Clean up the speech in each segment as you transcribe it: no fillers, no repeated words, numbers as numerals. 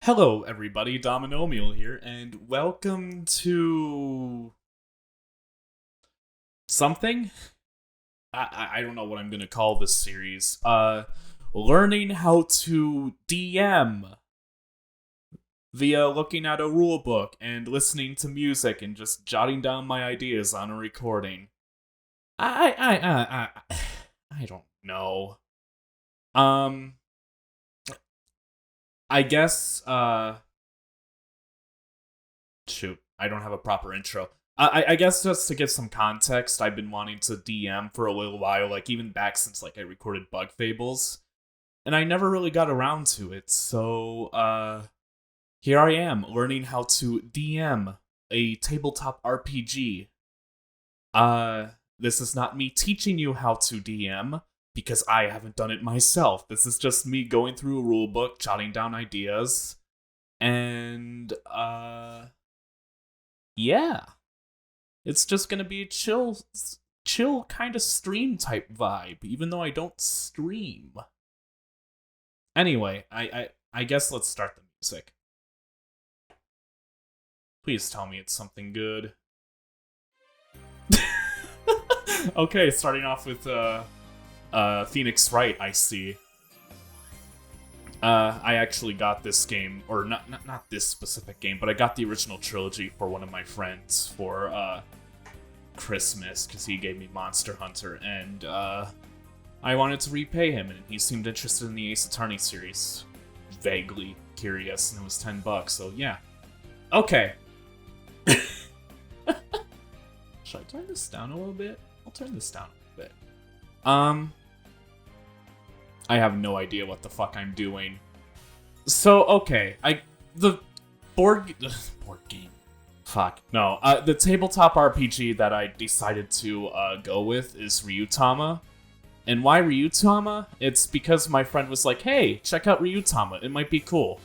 Hello, everybody. Dominomial here, and welcome to something. I don't know what I'm gonna call this series. Learning how to DM via looking at a rule book and listening to music and just jotting down my ideas on a recording. I don't know. Um, I guess. Shoot, I don't have a proper intro. I guess just to give some context, I've been wanting to DM for a little while, like even back since I recorded Bug Fables, and I never really got around to it. So here I am learning how to DM a tabletop RPG. This is not me teaching you how to DM because I haven't done it myself. This is just me going through a rulebook, jotting down ideas, and yeah. It's just gonna be a chill kind of stream type vibe, even though I don't stream. Anyway, I guess let's start the music. Please tell me it's something good. Okay, starting off with Phoenix Wright, I see. I actually got this game, or not this specific game, but I got the original trilogy for one of my friends for Christmas because he gave me Monster Hunter, and I wanted to repay him, and he seemed interested in the Ace Attorney series. Vaguely curious, and it was $10, so yeah. Okay. Should I turn this down a little bit? I'll turn this down a little bit. I have no idea what the fuck I'm doing. So, okay, the board game. Fuck. No, the tabletop RPG that I decided to go with is Ryutama. And why Ryutama? It's because my friend was like, hey, check out Ryutama, it might be cool.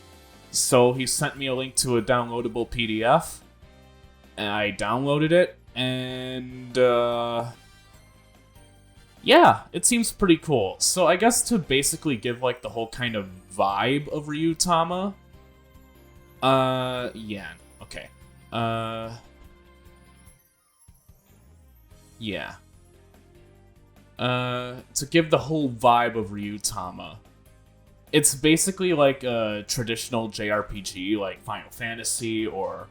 So he sent me a link to a downloadable PDF, and I downloaded it, and yeah, it seems pretty cool. So I guess to basically give the whole kind of vibe of Ryutama, yeah, okay. Yeah. To give the whole vibe of Ryutama, it's basically like a traditional JRPG, like Final Fantasy or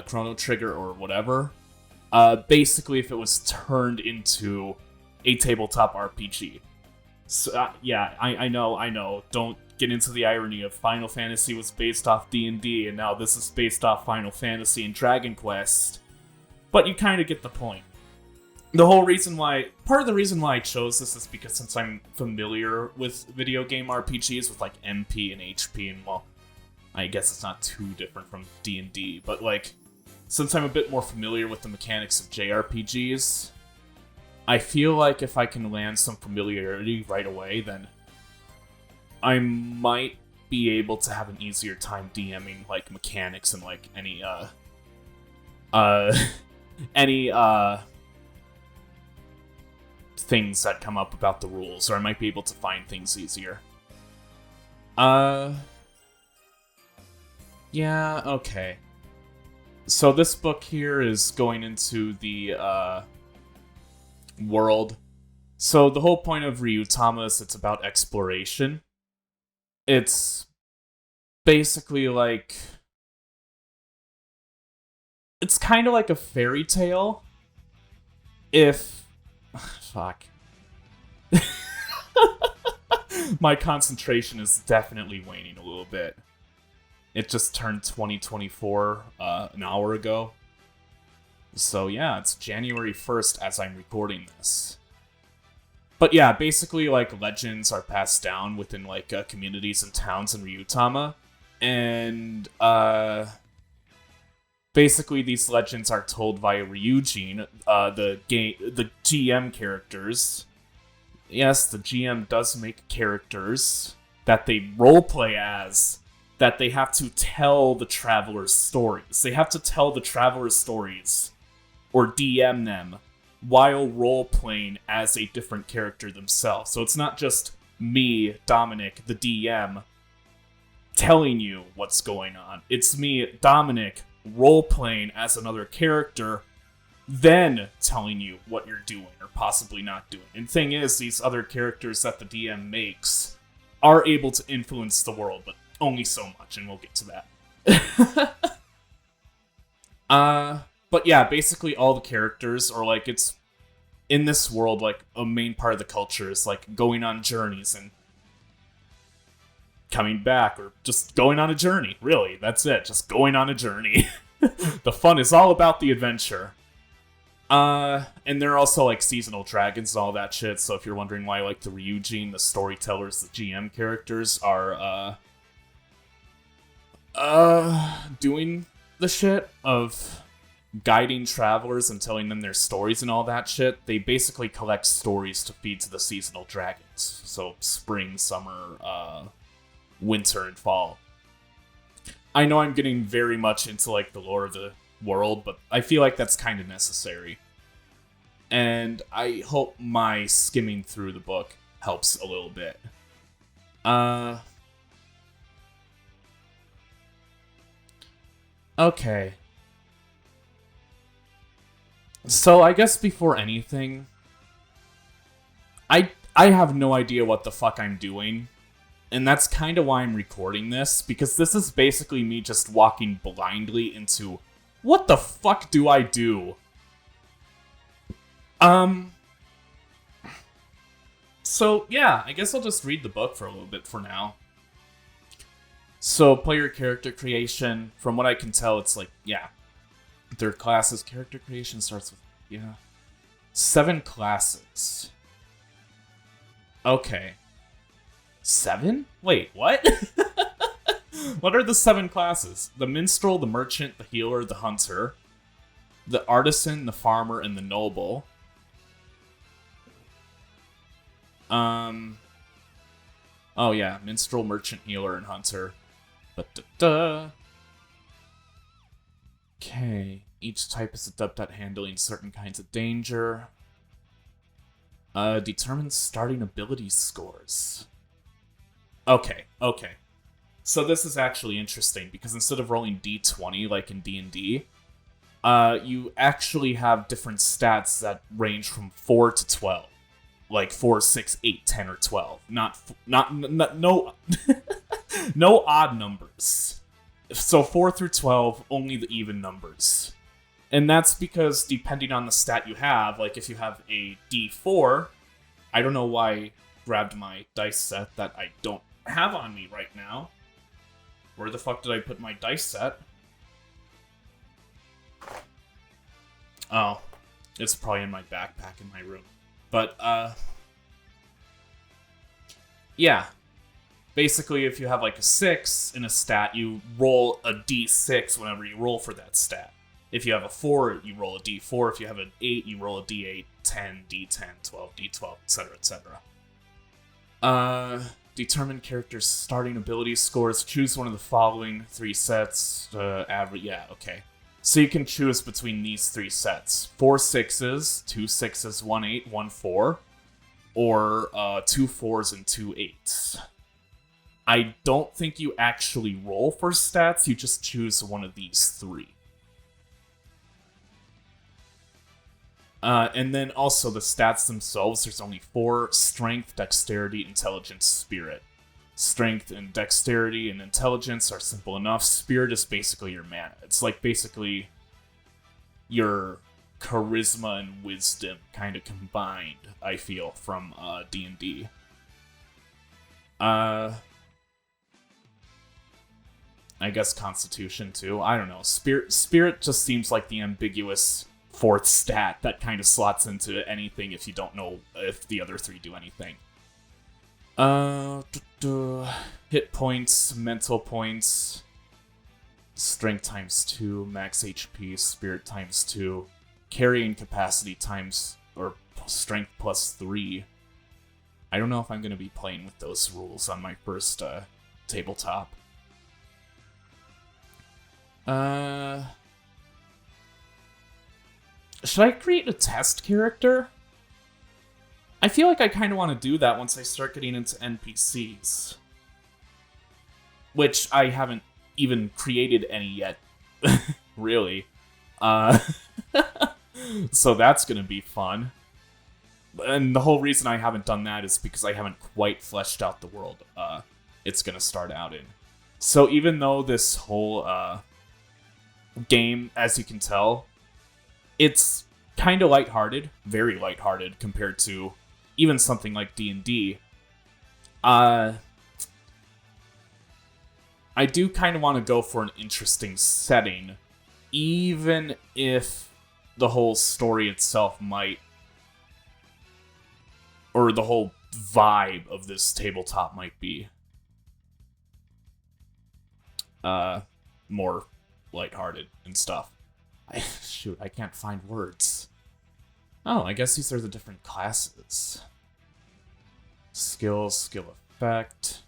Chrono Trigger or whatever. Basically, if it was turned into a tabletop RPG. So, yeah, I know. Don't get into the irony of Final Fantasy was based off D&D, and now this is based off Final Fantasy and Dragon Quest. But you kind of get the point. Part of the reason why I chose this is because since I'm familiar with video game RPGs with MP and HP, and well, I guess it's not too different from D&D, but since I'm a bit more familiar with the mechanics of JRPGs, I feel like if I can land some familiarity right away, then I might be able to have an easier time DMing mechanics and any things that come up about the rules, or I might be able to find things easier. Yeah, okay. So this book here is going into the world. So the whole point of Ryutama is it's about exploration. It's basically it's kind of like a fairy tale. Fuck. My concentration is definitely waning a little bit. It just turned 2024 an hour ago. So yeah, it's January 1st as I'm recording this. But yeah, basically legends are passed down within communities and towns in Ryutama. And basically these legends are told via Ryujin, the GM characters. Yes, the GM does make characters that they roleplay as, that they have to tell the travelers' stories. They have to tell the travelers' stories, or DM them, while role-playing as a different character themselves. So it's not just me, Dominic, the DM, telling you what's going on. It's me, Dominic, role-playing as another character, then telling you what you're doing or possibly not doing. And the thing is, these other characters that the DM makes are able to influence the world, but only so much, and we'll get to that. But yeah, basically all the characters are like, it's in this world, like, a main part of the culture is like going on journeys and coming back, or just going on a journey. Really, that's it. Just going on a journey. The fun is all about the adventure. And they're also like seasonal dragons and all that shit. So if you're wondering why, like, the Ryujin, the storytellers, the GM characters are doing the shit of guiding travelers and telling them their stories and all that shit, they basically collect stories to feed to the seasonal dragons. So spring, summer, winter, and fall. I know I'm getting very much into like the lore of the world, but I feel like that's kind of necessary. And I hope my skimming through the book helps a little bit. Okay. So I guess before anything, I have no idea what the fuck I'm doing. And that's kind of why I'm recording this, because this is basically me just walking blindly into, what the fuck do I do? So yeah, I guess I'll just read the book for a little bit for now. So player character creation, from what I can tell, it's like, yeah, their classes. Character creation starts with, yeah, 7 classes. Okay. 7? Wait, what? What are the 7 classes? The minstrel, the merchant, the healer, the hunter, the artisan, the farmer, and the noble. Oh yeah, minstrel, merchant, healer, and hunter. Okay. Each type is adept at handling certain kinds of danger. Determine starting ability scores. Okay. So this is actually interesting, because instead of rolling d20 like in D&D, you actually have different stats that range from 4 to 12. Like 4, 6, 8, 10, or 12. No odd numbers. So 4 through 12, only the even numbers. And that's because depending on the stat you have, like if you have a D4, I don't know why I grabbed my dice set that I don't have on me right now. Where the fuck did I put my dice set? Oh, it's probably in my backpack in my room. But, yeah. Basically, if you have like a 6 in a stat, you roll a d6 whenever you roll for that stat. If you have a 4, you roll a d4. If you have an 8, you roll a d8, 10, d10, 12, d12, etc., etc. Determine character's starting ability scores. Choose one of the following 3 sets. Average, yeah, okay. So you can choose between these 3 sets. 4 6s, 2 6s, 1 8, 1 4, or 2 4s and 2 8s. I don't think you actually roll for stats, you just choose one of these 3. And then also the stats themselves, there's only 4: strength, dexterity, intelligence, spirit. Strength and dexterity and intelligence are simple enough. Spirit is basically your mana. It's like basically your charisma and wisdom kind of combined, I feel, from D&D. I guess Constitution too. I don't know. Spirit just seems like the ambiguous 4th stat that kind of slots into anything if you don't know if the other 3 do anything. Hit points, mental points, strength times 2, max HP, spirit times 2, carrying capacity times, or strength plus 3. I don't know if I'm going to be playing with those rules on my first tabletop. Should I create a test character? I feel like I kind of want to do that once I start getting into NPCs. which I haven't even created any yet, really. Uh, so that's gonna be fun. And the whole reason I haven't done that is because I haven't quite fleshed out the world it's gonna start out in. So even though this whole game, as you can tell, it's kind of lighthearted, very lighthearted compared to even something like D&D, I do kind of want to go for an interesting setting, even if the whole story itself might, or the whole vibe of this tabletop might be more lighthearted and stuff. Shoot, I can't find words. Oh, I guess these are the different classes. Skills, skill effect.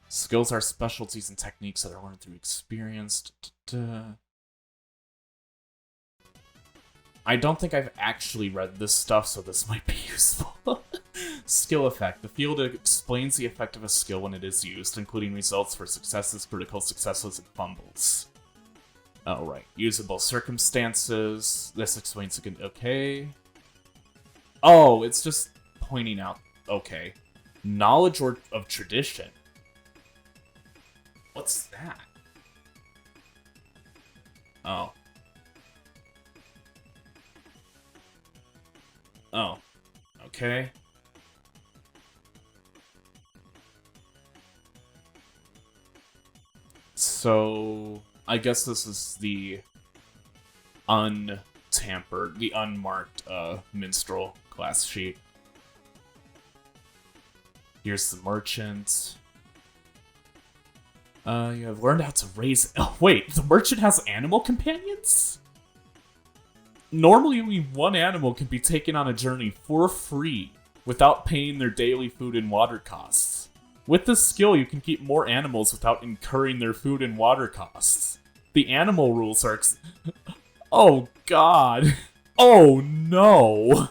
Skills are specialties and techniques that are learned through experience. I don't think I've actually read this stuff, so this might be useful. Skill effect. The field explains the effect of a skill when it is used, including results for successes, critical successes, and fumbles. Oh, right. Usable circumstances. This explains again. Okay. Oh, it's just pointing out. Okay. Knowledge of tradition. What's that? Oh. Oh. Okay. So, I guess this is the untampered, the unmarked minstrel class sheet. Here's the merchant. You have learned how to raise... Oh, wait, the merchant has animal companions? Normally, only one animal can be taken on a journey for free without paying their daily food and water costs. With this skill, you can keep more animals without incurring their food and water costs. The animal rules are... Oh, God. Oh, no.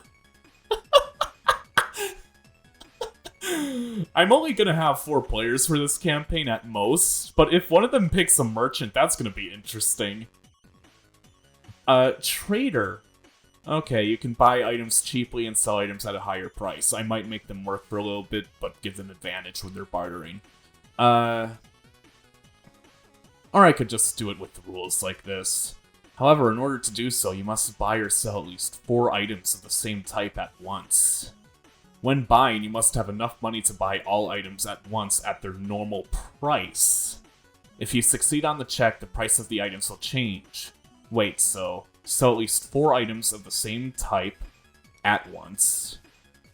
I'm only gonna have 4 players for this campaign at most, but if one of them picks a merchant, that's gonna be interesting. Trader. Okay, you can buy items cheaply and sell items at a higher price. I might make them work for a little bit, but give them advantage when they're bartering. Or I could just do it with the rules like this. However, in order to do so, you must buy or sell at least 4 items of the same type at once. When buying, you must have enough money to buy all items at once at their normal price. If you succeed on the check, the price of the items will change. Wait, so at least 4 items of the same type at once.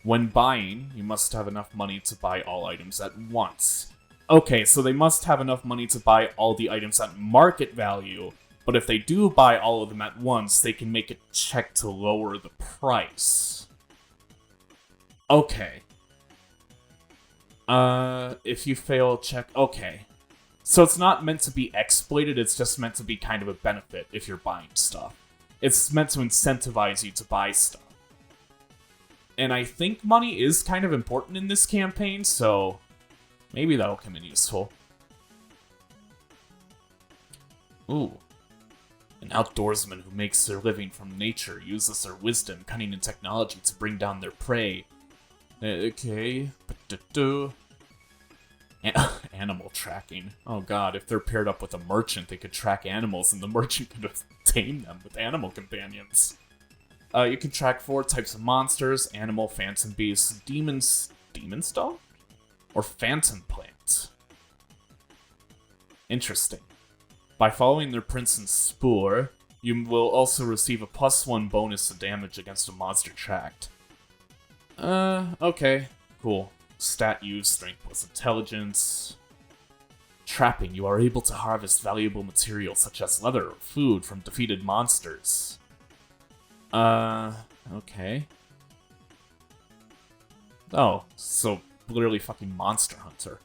When buying, you must have enough money to buy all items at once. Okay, so they must have enough money to buy all the items at market value, but if they do buy all of them at once, they can make a check to lower the price. Okay. If you fail, check... Okay. So it's not meant to be exploited, it's just meant to be kind of a benefit if you're buying stuff. It's meant to incentivize you to buy stuff. And I think money is kind of important in this campaign, so maybe that'll come in useful. Ooh. An outdoorsman who makes their living from nature uses their wisdom, cunning, and technology to bring down their prey. Okay. Animal tracking. Oh god, if they're paired up with a merchant, they could track animals, and the merchant could tame them with animal companions. You can track 4 types of monsters: animal, phantom beast, demon stone? Or phantom plant. Interesting. By following their prints and spoor, you will also receive a +1 bonus to damage against a monster tracked. Okay. Cool. Stat use, strength plus intelligence. Trapping, you are able to harvest valuable materials such as leather or food from defeated monsters. Okay. Oh, so literally fucking Monster Hunter.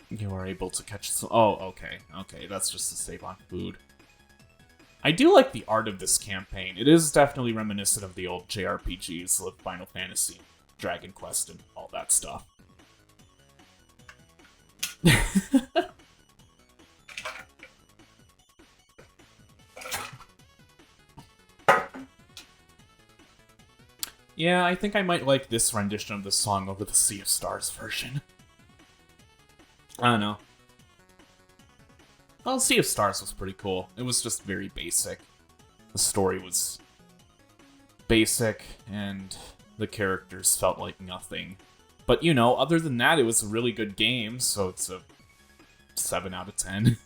You are able to catch some... Oh, okay. Okay, that's just to save on food. I do like the art of this campaign. It is definitely reminiscent of the old JRPGs, like Final Fantasy, Dragon Quest, and all that stuff. Yeah, I think I might like this rendition of the song over the Sea of Stars version. I don't know. Well, Sea of Stars was pretty cool. It was just very basic. The story was basic, and the characters felt like nothing. But, you know, other than that, it was a really good game, so it's a 7 out of 10.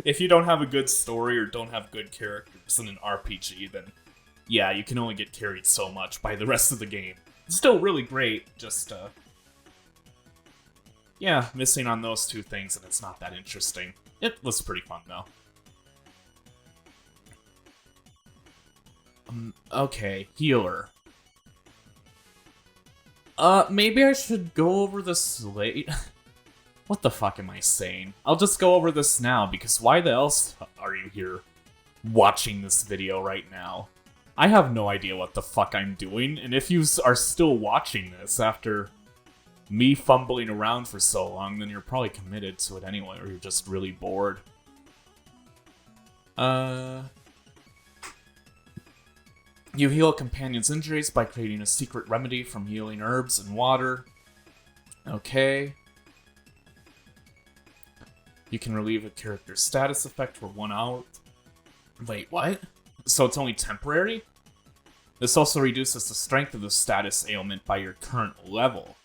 If you don't have a good story or don't have good characters in an RPG, then yeah, you can only get carried so much by the rest of the game. It's still really great, just, yeah, missing on those two things, and it's not that interesting. It was pretty fun, though. Okay, healer. Maybe I should go over this late. What the fuck am I saying? I'll just go over this now, because why the else are you here watching this video right now? I have no idea what the fuck I'm doing, and if you are still watching this after me fumbling around for so long, then you're probably committed to it anyway, or you're just really bored. You heal a companion's injuries by creating a secret remedy from healing herbs and water. Okay. You can relieve a character's status effect for 1 hour. Wait, what? So it's only temporary? This also reduces the strength of the status ailment by your current level.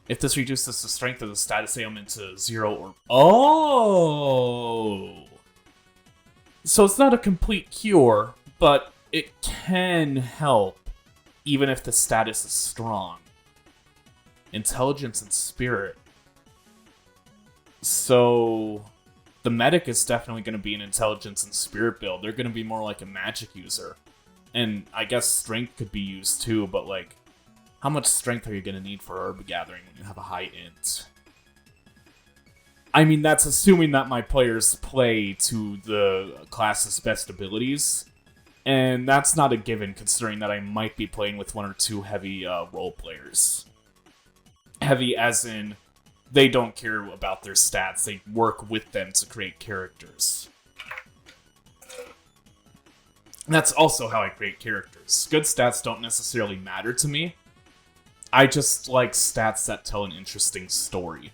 If this reduces the strength of the status ailment to 0 or... Oh! So it's not a complete cure, but it can help, even if the status is strong. Intelligence and spirit. So the medic is definitely going to be an intelligence and spirit build. They're going to be more like a magic user. And I guess strength could be used too, but like, how much strength are you going to need for herb gathering when you have a high int? I mean, that's assuming that my players play to the class's best abilities. And that's not a given, considering that I might be playing with 1 or 2 heavy role players. Heavy as in, they don't care about their stats, they work with them to create characters. That's also how I create characters. Good stats don't necessarily matter to me. I just like stats that tell an interesting story.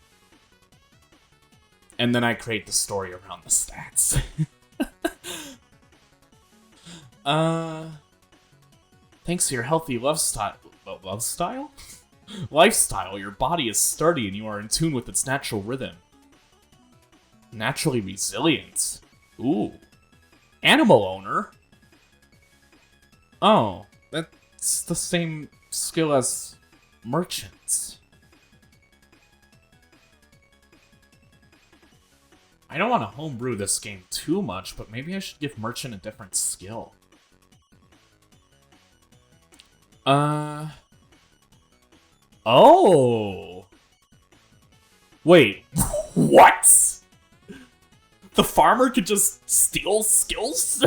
And then I create the story around the stats. Thanks to your healthy lifestyle, your body is sturdy and you are in tune with its natural rhythm. Naturally resilient. Ooh. Animal owner? Oh, that's the same skill as merchants. I don't want to homebrew this game too much, but maybe I should give merchant a different skill. Oh! Wait, what? The farmer could just steal skills?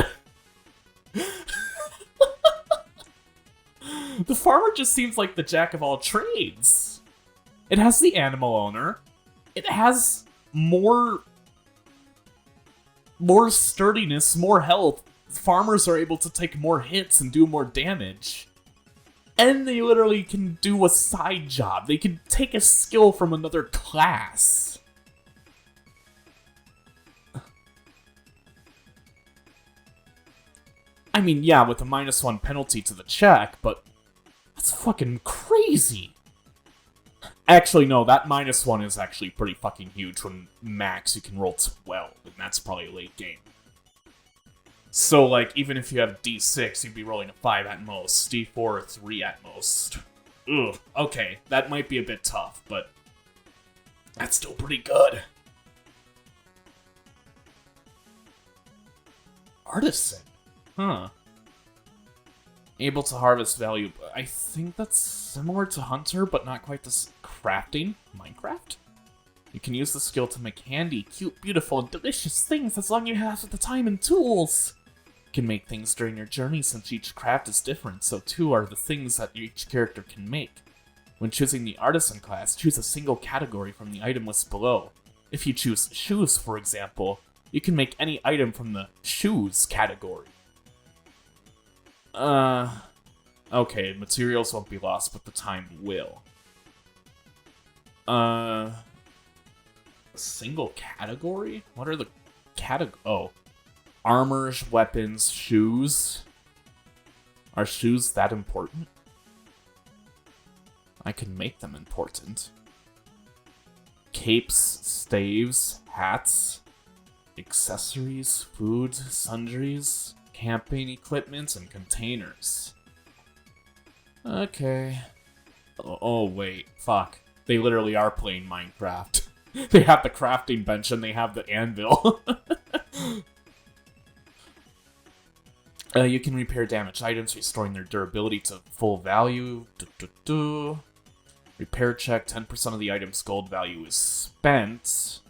The farmer just seems like the jack of all trades. It has the animal owner. It has more sturdiness, more health. Farmers are able to take more hits and do more damage. And they literally can do a side job. They can take a skill from another class. I mean, yeah, with a -1 penalty to the check, but that's fucking crazy. Actually, no, that -1 is actually pretty fucking huge. When max, you can roll 12, and that's probably late game. So, like, even if you have D6, you'd be rolling a 5 at most, D4 or 3 at most. Ugh, okay, that might be a bit tough, but that's still pretty good. Artisan? Huh. Able to harvest value. I think that's similar to Hunter, but not quite this crafting. Minecraft? You can use the skill to make handy, cute, beautiful, and delicious things as long as you have the time and tools. You can make things during your journey since each craft is different, so too are the things that each character can make. When choosing the Artisan class, choose a single category from the item list below. If you choose shoes, for example, you can make any item from the shoes category. Okay, materials won't be lost, but the time will. Single category? What are the oh. Armors, weapons, shoes. Are shoes that important? I can make them important. Capes, staves, hats, accessories, food, sundries, camping equipment, and containers. Okay. Oh wait, fuck. They literally are playing Minecraft. They have the crafting bench and they have the anvil. You can repair damaged items, restoring their durability to full value. Repair check, 10% of the item's gold value is spent.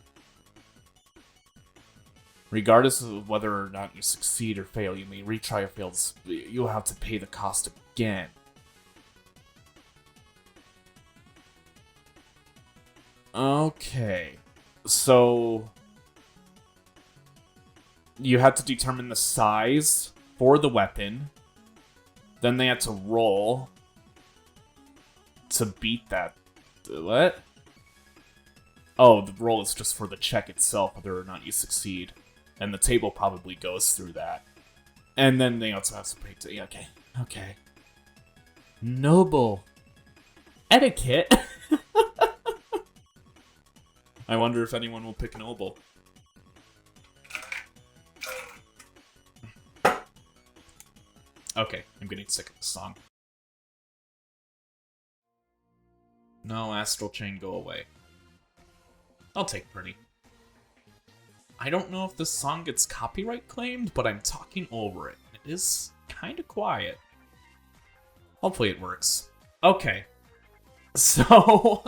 Regardless of whether or not you succeed or fail, you may retry or fail. You'll have to pay the cost again. Okay. So you had to determine the size for the weapon. Then they had to roll to beat that. What? Oh, the roll is just for the check itself, whether or not you succeed. And the table probably goes through that. And then they also have to pay to... Yeah, okay. Noble. Etiquette? I wonder if anyone will pick Noble. Okay, I'm getting sick of this song. No, Astral Chain, go away. I'll take Pretty. I don't know if this song gets copyright claimed, but I'm talking over it. It is kind of quiet. Hopefully it works. Okay. So,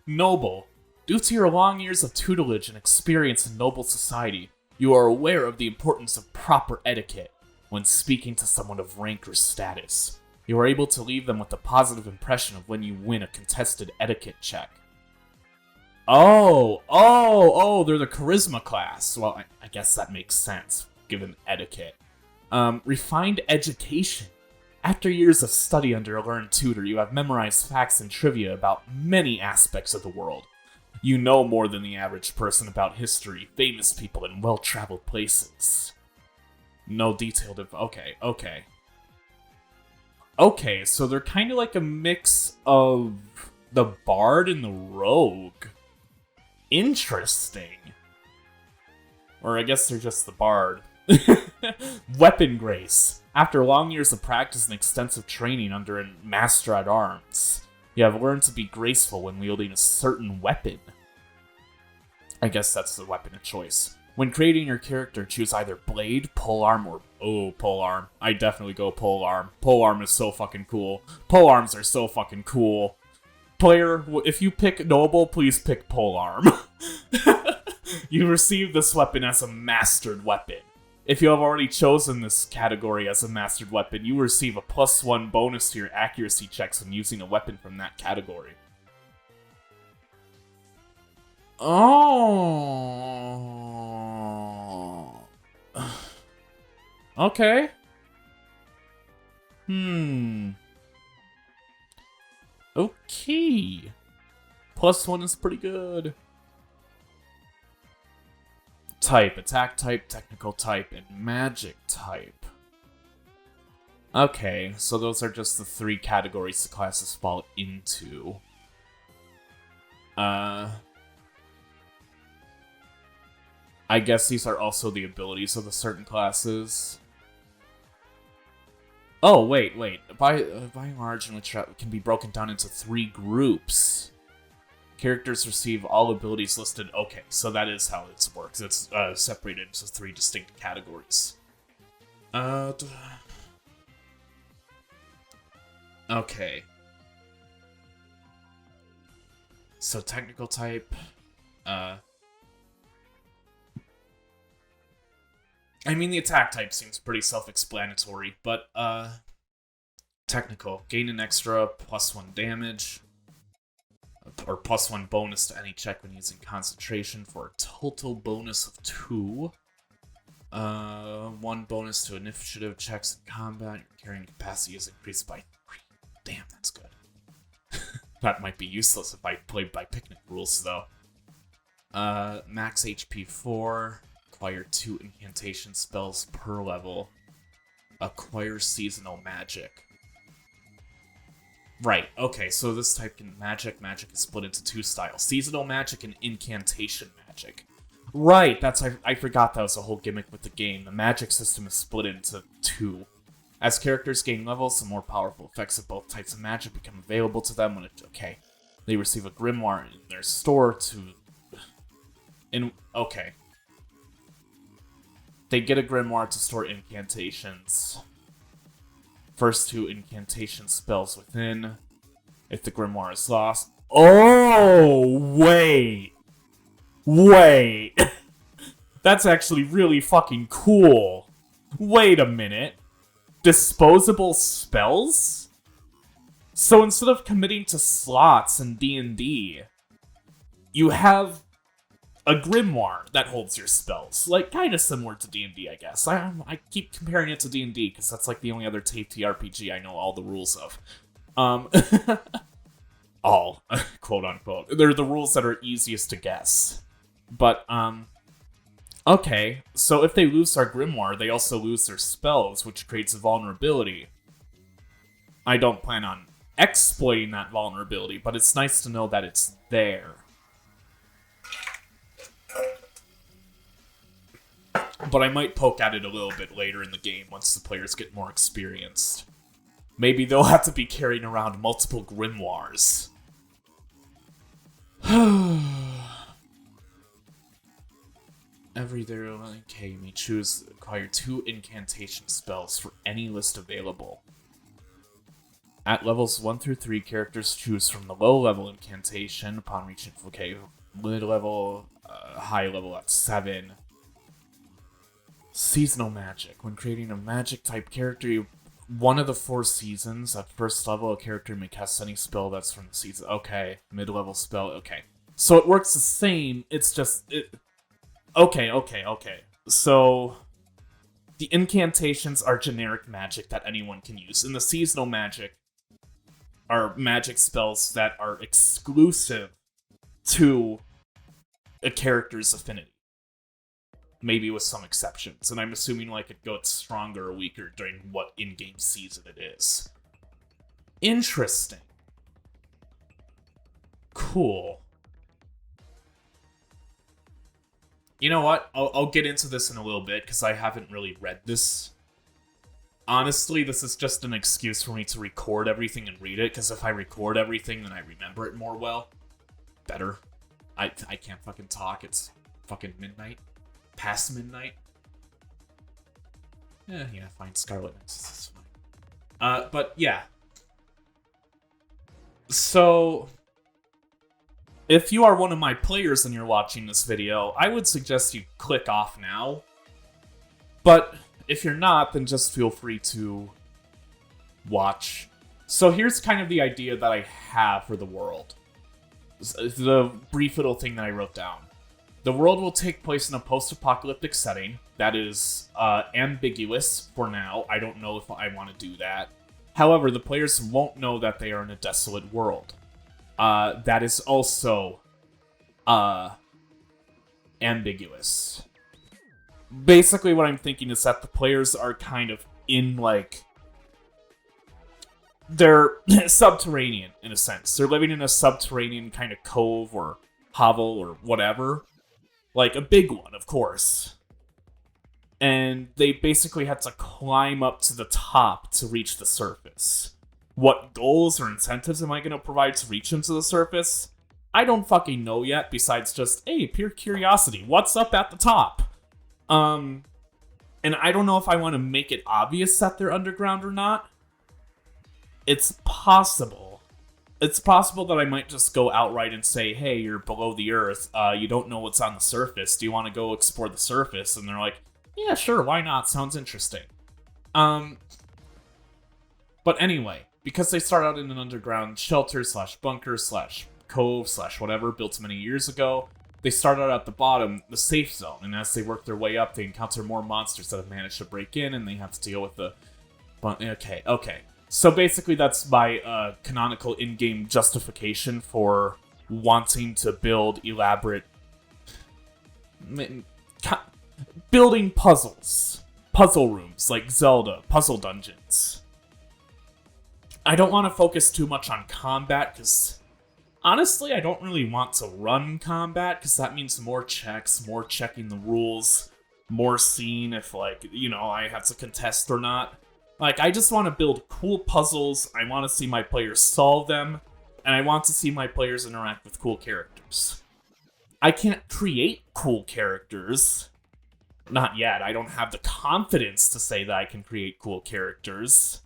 Noble. Due to your long years of tutelage and experience in noble society, you are aware of the importance of proper etiquette when speaking to someone of rank or status. You are able to leave them with a positive impression of when you win a contested etiquette check. Oh, they're the charisma class. Well, I guess that makes sense, given etiquette. Refined education. After years of study under a learned tutor, you have memorized facts and trivia about many aspects of the world. You know more than the average person about history, famous people, and well-traveled places. No detailed info. Okay. Okay, so they're kind of like a mix of the bard and the rogue. Interesting. Or I guess they're just the bard. Weapon grace. After long years of practice and extensive training under a master at arms, you have learned to be graceful when wielding a certain weapon. I guess that's the weapon of choice. When creating your character, choose either blade, polearm, or... Oh, polearm. I definitely go polearm. Polearm is so fucking cool. Polearms are so fucking cool. Player, if you pick Noble, please pick polearm. You receive this weapon as a mastered weapon. If you have already chosen this category as a mastered weapon, you receive a +1 bonus to your accuracy checks when using a weapon from that category. Oh. Okay. Okay. +1 is pretty good. Type, attack type, technical type, and magic type. Okay, so those are just the 3 categories the classes fall into. I guess these are also the abilities of the certain classes. Oh, wait. By and large, which can be broken down into 3 groups. Characters receive all abilities listed. Okay, so that is how it works. It's separated into 3 distinct categories. Okay. So technical type. I mean, the attack type seems pretty self-explanatory, but, technical. Gain an extra +1 damage, or +1 bonus to any check when using concentration for a total bonus of 2. 1 bonus to initiative checks in combat. Your carrying capacity is increased by 3. Damn, that's good. That might be useless if I played by picnic rules, though. Max HP 4. Acquire 2 incantation spells per level. Acquire seasonal magic. Right, okay, so this type can magic is split into 2 styles. Seasonal magic and incantation magic. Right, I forgot that was a whole gimmick with the game. The magic system is split into 2. As characters gain levels, the more powerful effects of both types of magic become available to them when they receive a grimoire in their store okay. They get a grimoire to store incantations. First 2 incantation spells within. If the grimoire is lost... Oh, wait! Wait! That's actually really fucking cool. Wait a minute. Disposable spells? So instead of committing to slots in D&D, you have a grimoire that holds your spells. Like, kind of similar to D&D, I guess. I keep comparing it to D&D, because that's like the only other TTRPG I know all the rules of. All, quote unquote. They're the rules that are easiest to guess. But, okay, so if they lose their grimoire, they also lose their spells, which creates a vulnerability. I don't plan on exploiting that vulnerability, but it's nice to know that it's there. But I might poke at it a little bit later in the game once the players get more experienced. Maybe they'll have to be carrying around multiple grimoires. Every day, okay, you may acquire 2 incantation spells for any list available. At levels 1 through 3, characters choose from the low-level incantation upon reaching, mid-level, high level at 7. Seasonal magic. When creating a magic-type character, one of the 4 seasons, at first level, a character may cast any spell that's from the season. Okay, mid-level spell, okay. So it works the same, it's just... Okay. So, the incantations are generic magic that anyone can use, and the seasonal magic are magic spells that are exclusive to a character's affinity. Maybe with some exceptions, and I'm assuming like it gets stronger or weaker during what in-game season it is. Interesting. Cool. You know what? I'll get into this in a little bit, because I haven't really read this. Honestly, this is just an excuse for me to record everything and read it, because if I record everything, then I remember it more better. I can't fucking talk, it's fucking midnight. Past midnight. Yeah, fine, Scarlet Nexus is fine. But yeah. So... if you are one of my players and you're watching this video, I would suggest you click off now. But if you're not, then just feel free to watch. So here's kind of the idea that I have for the world. The brief little thing that I wrote down. The world will take place in a post-apocalyptic setting. That is ambiguous for now. I don't know if I want to do that. However, the players won't know that they are in a desolate world. That is also, ambiguous. Basically, what I'm thinking is that the players are kind of in, like... they're subterranean, in a sense. They're living in a subterranean kind of cove or hovel or whatever. Like, a big one, of course. And they basically had to climb up to the top to reach the surface. What goals or incentives am I going to provide to reach them to the surface? I don't fucking know yet, besides just, hey, pure curiosity. What's up at the top? And I don't know if I want to make it obvious that they're underground or not. It's possible. it's possible that I might just go outright and say, hey, you're below the earth. You don't know what's on the surface. Do you want to go explore the surface? And they're like, yeah, sure, why not? Sounds interesting. But anyway, because they start out in an underground shelter / bunker / cove / whatever built many years ago, they start out at the bottom, the safe zone, and as they work their way up, they encounter more monsters that have managed to break in, and they have to deal with the... Okay. So basically that's my canonical in-game justification for wanting to build elaborate... building puzzles. Puzzle rooms, like Zelda, puzzle dungeons. I don't want to focus too much on combat, because honestly, I don't really want to run combat, because that means more checks, more checking the rules, more seeing if, like, you know, I have to contest or not. Like, I just want to build cool puzzles, I want to see my players solve them, and I want to see my players interact with cool characters. I can't create cool characters. Not yet. I don't have the confidence to say that I can create cool characters.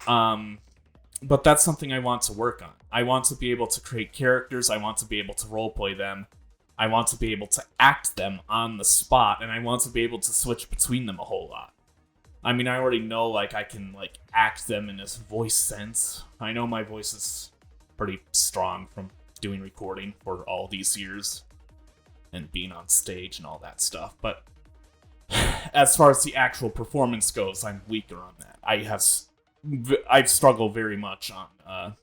But that's something I want to work on. I want to be able to create characters, I want to be able to roleplay them, I want to be able to act them on the spot, and I want to be able to switch between them a whole lot. I mean, I already know, like, I can, like, act them in this voice sense. I know my voice is pretty strong from doing recording for all these years and being on stage and all that stuff, but as far as the actual performance goes, I'm weaker on that. I struggle very much on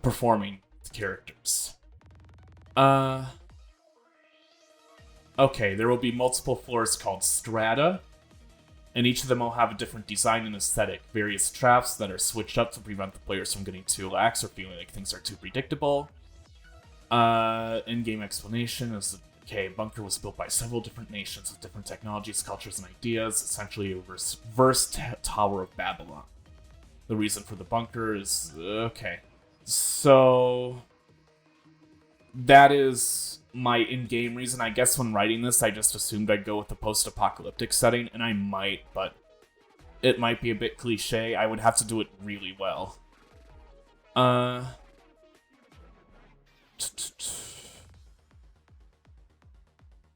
performing the characters. Okay, there will be multiple floors called strata, and each of them will have a different design and aesthetic. Various traps that are switched up to prevent the players from getting too lax or feeling like things are too predictable. In-game explanation is... Okay, bunker was built by several different nations with different technologies, cultures, and ideas, essentially a reverse Tower of Babylon. The reason for the bunker is... Okay. So... That is my in-game reason. I guess when writing this, I just assumed I'd go with the post-apocalyptic setting, and I might, but it might be a bit cliche. I would have to do it really well.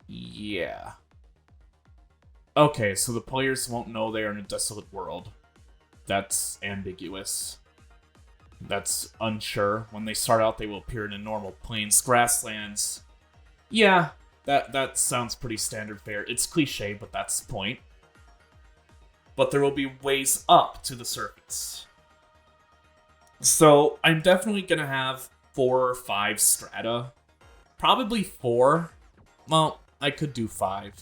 Yeah. Okay, so the players won't know they are in a desolate world. That's ambiguous. That's unsure. When they start out, they will appear in a normal plains, grasslands. Yeah, that sounds pretty standard fare. It's cliche, but that's the point. But there will be ways up to the surface. So, I'm definitely gonna have 4 or 5 strata. Probably 4. Well, I could do 5.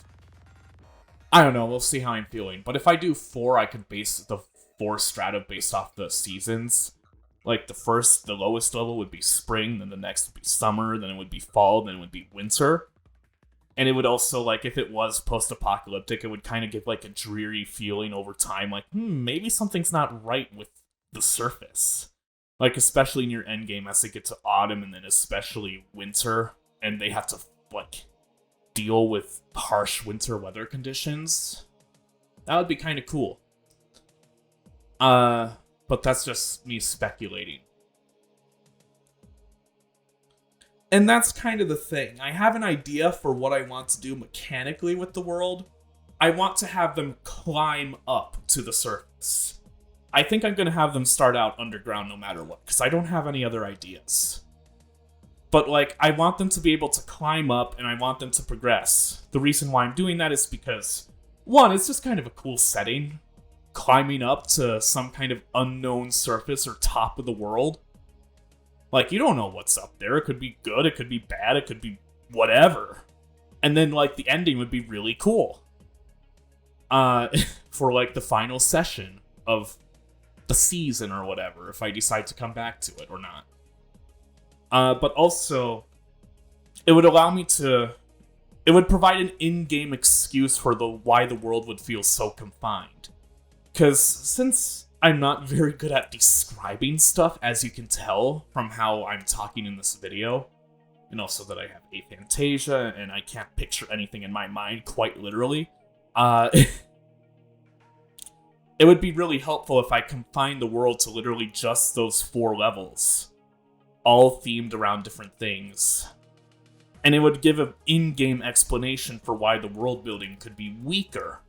I don't know, we'll see how I'm feeling. But if I do 4, I could base the 4 strata based off the seasons. Like, the lowest level would be spring, then the next would be summer, then it would be fall, then it would be winter. And it would also, like, if it was post-apocalyptic, it would kind of give, like, a dreary feeling over time, like, maybe something's not right with the surface. Like, especially in your endgame as they get to autumn and then especially winter, and they have to, like, deal with harsh winter weather conditions. That would be kind of cool. But that's just me speculating. And that's kind of the thing. I have an idea for what I want to do mechanically with the world. I want to have them climb up to the surface. I think I'm going to have them start out underground no matter what, because I don't have any other ideas. But, like, I want them to be able to climb up, and I want them to progress. The reason why I'm doing that is because, 1, it's just kind of a cool setting. Climbing up to some kind of unknown surface or top of the world. Like, you don't know what's up there. It could be good, it could be bad, it could be whatever. And then, like, the ending would be really cool. For, like, the final session of the season or whatever, if I decide to come back to it or not. But also, it would allow me to... It would provide an in-game excuse for why the world would feel so confined. Because since I'm not very good at describing stuff, as you can tell from how I'm talking in this video, and also that I have aphantasia and I can't picture anything in my mind quite literally, it would be really helpful if I confined the world to literally just those 4 levels. all themed around different things. And it would give an in-game explanation for why the world building could be weaker.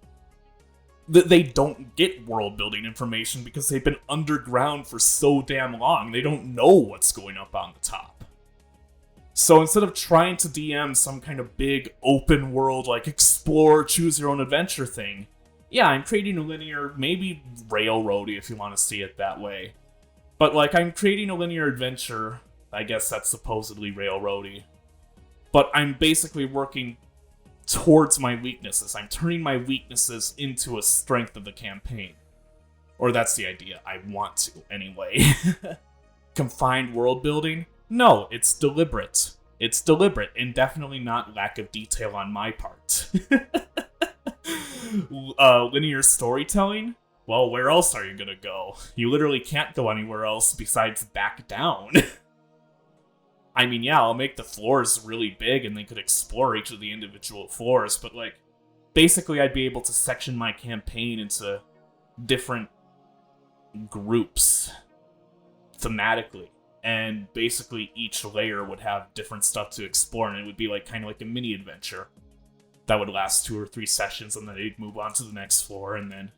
They don't get world building information because they've been underground for so damn long. They don't know what's going up on the top. So instead of trying to DM some kind of big open world, like explore, choose your own adventure thing, yeah, I'm creating a linear, maybe railroady if you want to see it that way. But like, I'm creating a linear adventure, I guess that's supposedly railroady. But I'm basically working towards my weaknesses. I'm turning my weaknesses into a strength of the campaign. Or that's the idea. I want to, anyway. Confined world building? No, it's deliberate. It's deliberate, and definitely not lack of detail on my part. Linear storytelling? Well, where else are you gonna go? You literally can't go anywhere else besides back down. I mean, yeah, I'll make the floors really big and they could explore each of the individual floors, but like, basically I'd be able to section my campaign into different groups thematically, and basically each layer would have different stuff to explore, and it would be like kind of like a mini adventure that would last 2 or 3 sessions, and then they'd move on to the next floor, and then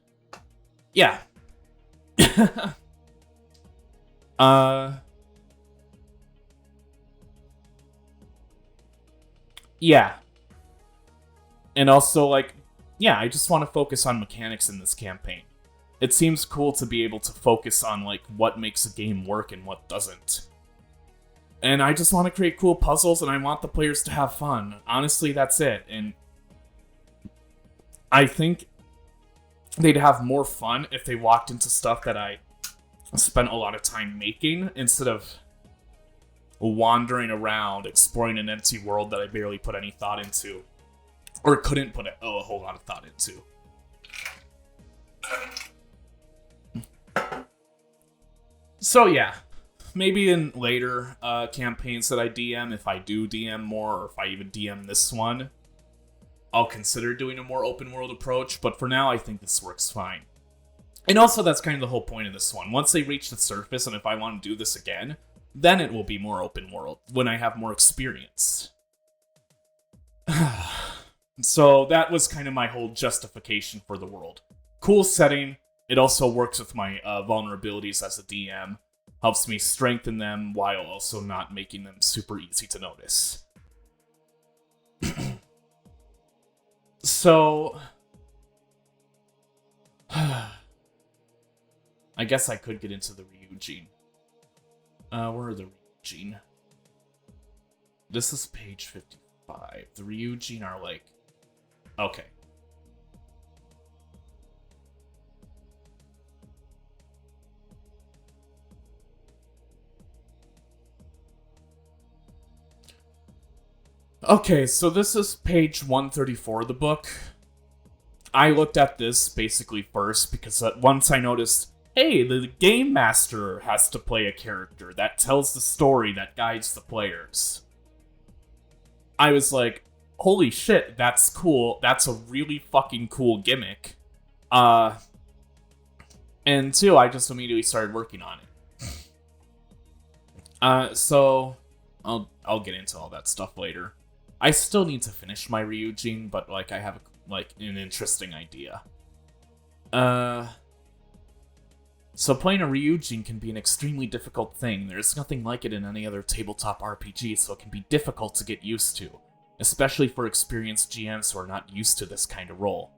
yeah. Yeah. And also, like, yeah, I just want to focus on mechanics in this campaign. It seems cool to be able to focus on, like, what makes a game work and what doesn't. And I just want to create cool puzzles, and I want the players to have fun. Honestly, that's it. And I think they'd have more fun if they walked into stuff that I spent a lot of time making, instead of wandering around, exploring an empty world that I barely put any thought into. Or couldn't put a whole lot of thought into. So yeah, maybe in later campaigns that I DM, if I do DM more, or if I even DM this one, I'll consider doing a more open world approach, but for now I think this works fine. And also that's kind of the whole point of this one. Once they reach the surface, and if I want to do this again, then it will be more open world, when I have more experience. So that was kind of my whole justification for the world. Cool setting. It also works with my vulnerabilities as a DM. Helps me strengthen them while also not making them super easy to notice. So I guess I could get into the Ryujin. Where are the Ryujin? This is page 55. The Ryujin are like... Okay. Okay, so this is page 134 of the book. I looked at this basically first because once I noticed, hey, the game master has to play a character that tells the story that guides the players. I was like, holy shit, that's cool. That's a really fucking cool gimmick. And two, I just immediately started working on it. So I'll get into all that stuff later. I still need to finish my Ryujin, but like I have an interesting idea. So playing a Ryujin can be an extremely difficult thing. There's nothing like it in any other tabletop RPG, so it can be difficult to get used to, especially for experienced GMs who are not used to this kind of role.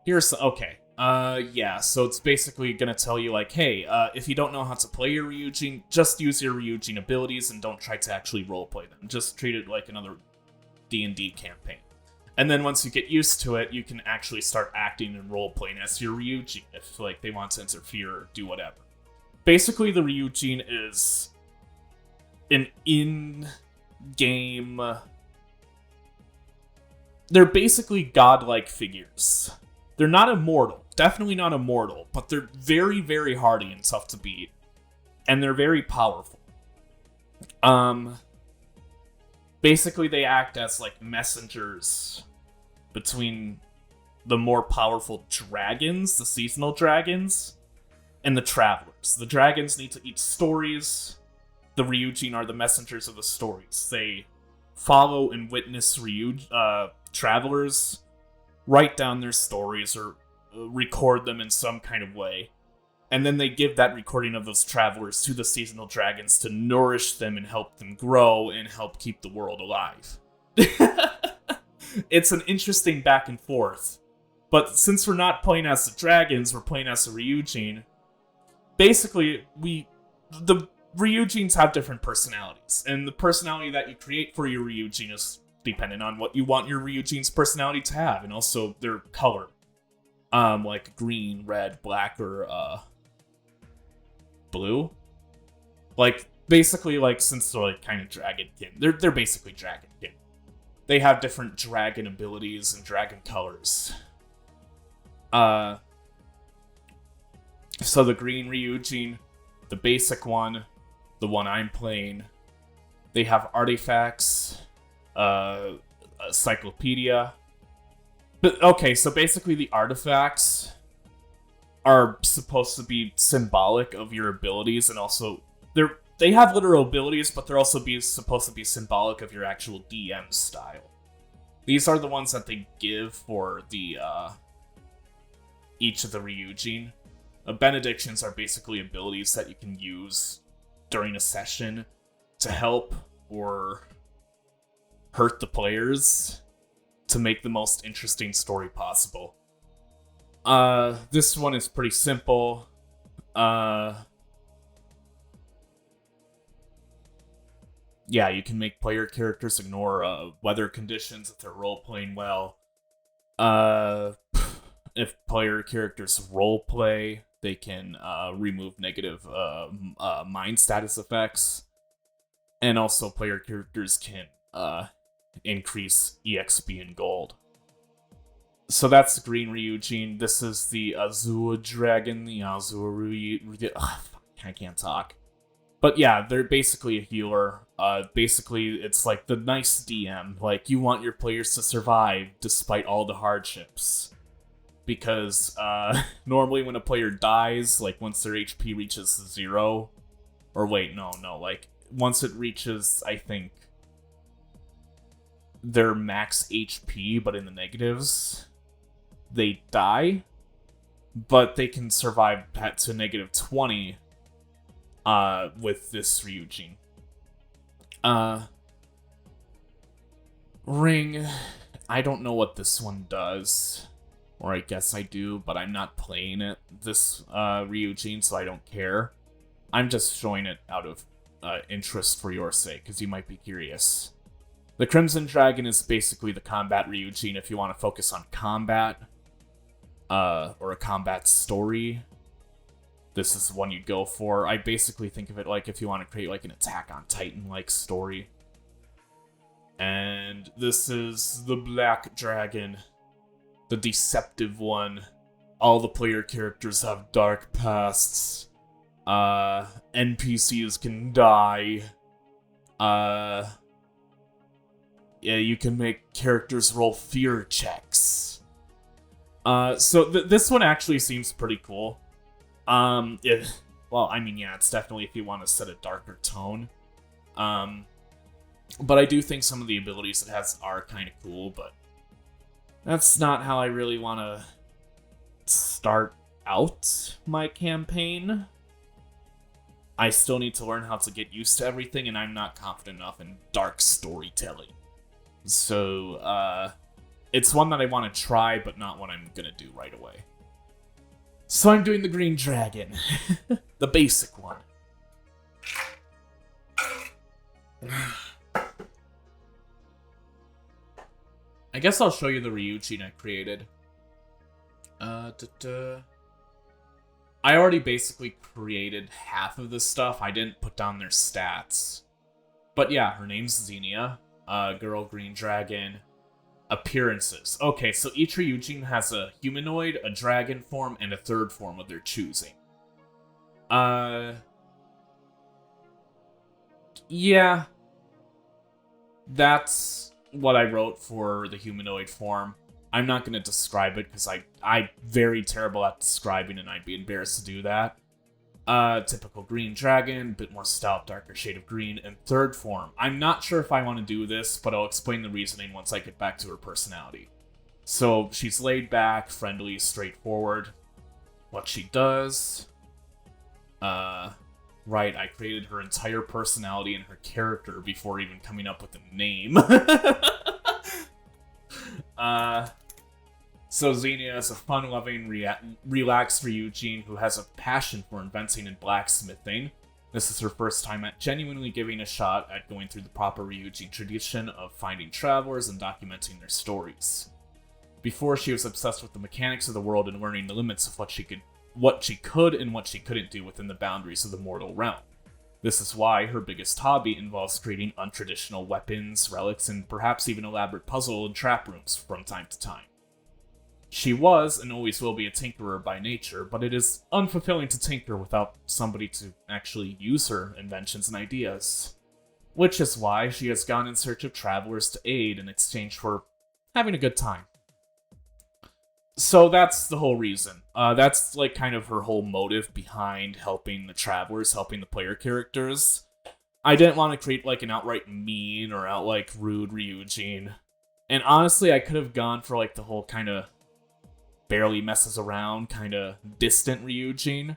Yeah, so it's basically gonna tell you like, hey, if you don't know how to play your Ryujin, just use your Ryujin abilities and don't try to actually roleplay them. Just treat it like another D&D campaign. And then once you get used to it, you can actually start acting and role-playing as your Ryujin if like they want to interfere or do whatever. Basically, the Ryujin is an in-game... They're basically godlike figures. They're not immortal. Definitely not immortal, but they're very, very hardy and tough to beat. And they're very powerful. Basically, they act as, like, messengers between the more powerful dragons, the seasonal dragons, and the travelers. The dragons need to eat stories the Ryujin are the messengers of the stories. They follow and witness travelers, write down their stories, or record them in some kind of way. And then they give that recording of those travelers to the seasonal dragons to nourish them and help them grow and help keep the world alive. It's an interesting back and forth. But since we're not playing as the dragons, we're playing as the Ryujin. Basically, the Ryujins have different personalities. And the personality that you create for your Ryujin is dependent on what you want your Ryujin's personality to have. And also their color. Like green, red, black, or blue. Like, basically, like, since they're like kind of dragonkin, they're basically dragonkin. They have different dragon abilities and dragon colors. So the green Ryujin, the basic one, the one I'm playing, they have artifacts, a cyclopedia. But okay, so basically the artifacts are supposed to be symbolic of your abilities, and also they have literal abilities, but they're also supposed to be symbolic of your actual DM style. These are the ones that they give for the each of the Ryujin. Benedictions are basically abilities that you can use during a session to help or hurt the players to make the most interesting story possible. This one is pretty simple. Yeah, you can make player characters ignore weather conditions if they're role-playing well. If player characters role-play, they can remove negative mind status effects. And also player characters can increase EXP and gold. So that's the green Ryujin. This is the Azure Dragon, the Azure Ryujin. I can't talk. But yeah, they're basically a healer. Basically, it's like the nice DM. Like, you want your players to survive despite all the hardships. Because normally when a player dies, like once their HP reaches 0, or wait, no, like once it reaches, I think, their max HP, but in the negatives, they die, but they can survive to negative 20 with this Ryujin. Ring, I don't know what this one does. Or I guess I do, but I'm not playing it, this Ryujin, so I don't care. I'm just showing it out of interest for your sake, because you might be curious. The Crimson Dragon is basically the combat Ryujin if you want to focus on combat, or a combat story. This is the one you'd go for. I basically think of it like if you want to create like an Attack on Titan-like story. And this is the Black Dragon. The deceptive one. All the player characters have dark pasts. NPCs can die. Yeah, you can make characters roll fear checks. So this one actually seems pretty cool. Well, I mean, yeah, it's definitely if you want to set a darker tone. But I do think some of the abilities it has are kind of cool, but that's not how I really want to start out my campaign. I still need to learn how to get used to everything, and I'm not confident enough in dark storytelling. So, it's one that I want to try, but not one I'm gonna do right away. So I'm doing the Green Dragon. The basic one. I guess I'll show you the Ryujin I created. I already basically created half of this stuff. I didn't put down their stats. But yeah, her name's Xenia. Girl Green Dragon. Appearances. Okay, so each Ryujin has a humanoid, a dragon form, and a third form of their choosing. Yeah. That's what I wrote for the humanoid form. I'm not going to describe it because I'm very terrible at describing and I'd be embarrassed to do that. Typical green dragon, bit more stout, darker shade of green, and third form. I'm not sure if I want to do this, but I'll explain the reasoning once I get back to her personality. So, she's laid back, friendly, straightforward. What she does... Right, I created her entire personality and her character before even coming up with a name. So Xenia is a fun-loving, relaxed Ryujin who has a passion for inventing and blacksmithing. This is her first time at genuinely giving a shot at going through the proper Ryujin tradition of finding travelers and documenting their stories. Before, she was obsessed with the mechanics of the world and learning the limits of what she could and what she couldn't do within the boundaries of the mortal realm. This is why her biggest hobby involves creating untraditional weapons, relics, and perhaps even elaborate puzzle and trap rooms from time to time. She was, and always will be, a tinkerer by nature, but it is unfulfilling to tinker without somebody to actually use her inventions and ideas. Which is why she has gone in search of travelers to aid in exchange for having a good time. So that's the whole reason. That's like kind of her whole motive behind helping the travelers, helping the player characters. I didn't want to create like an outright mean or outright rude Ryujin. And honestly, I could have gone for like the whole kind of barely messes around, kind of distant Ryujin.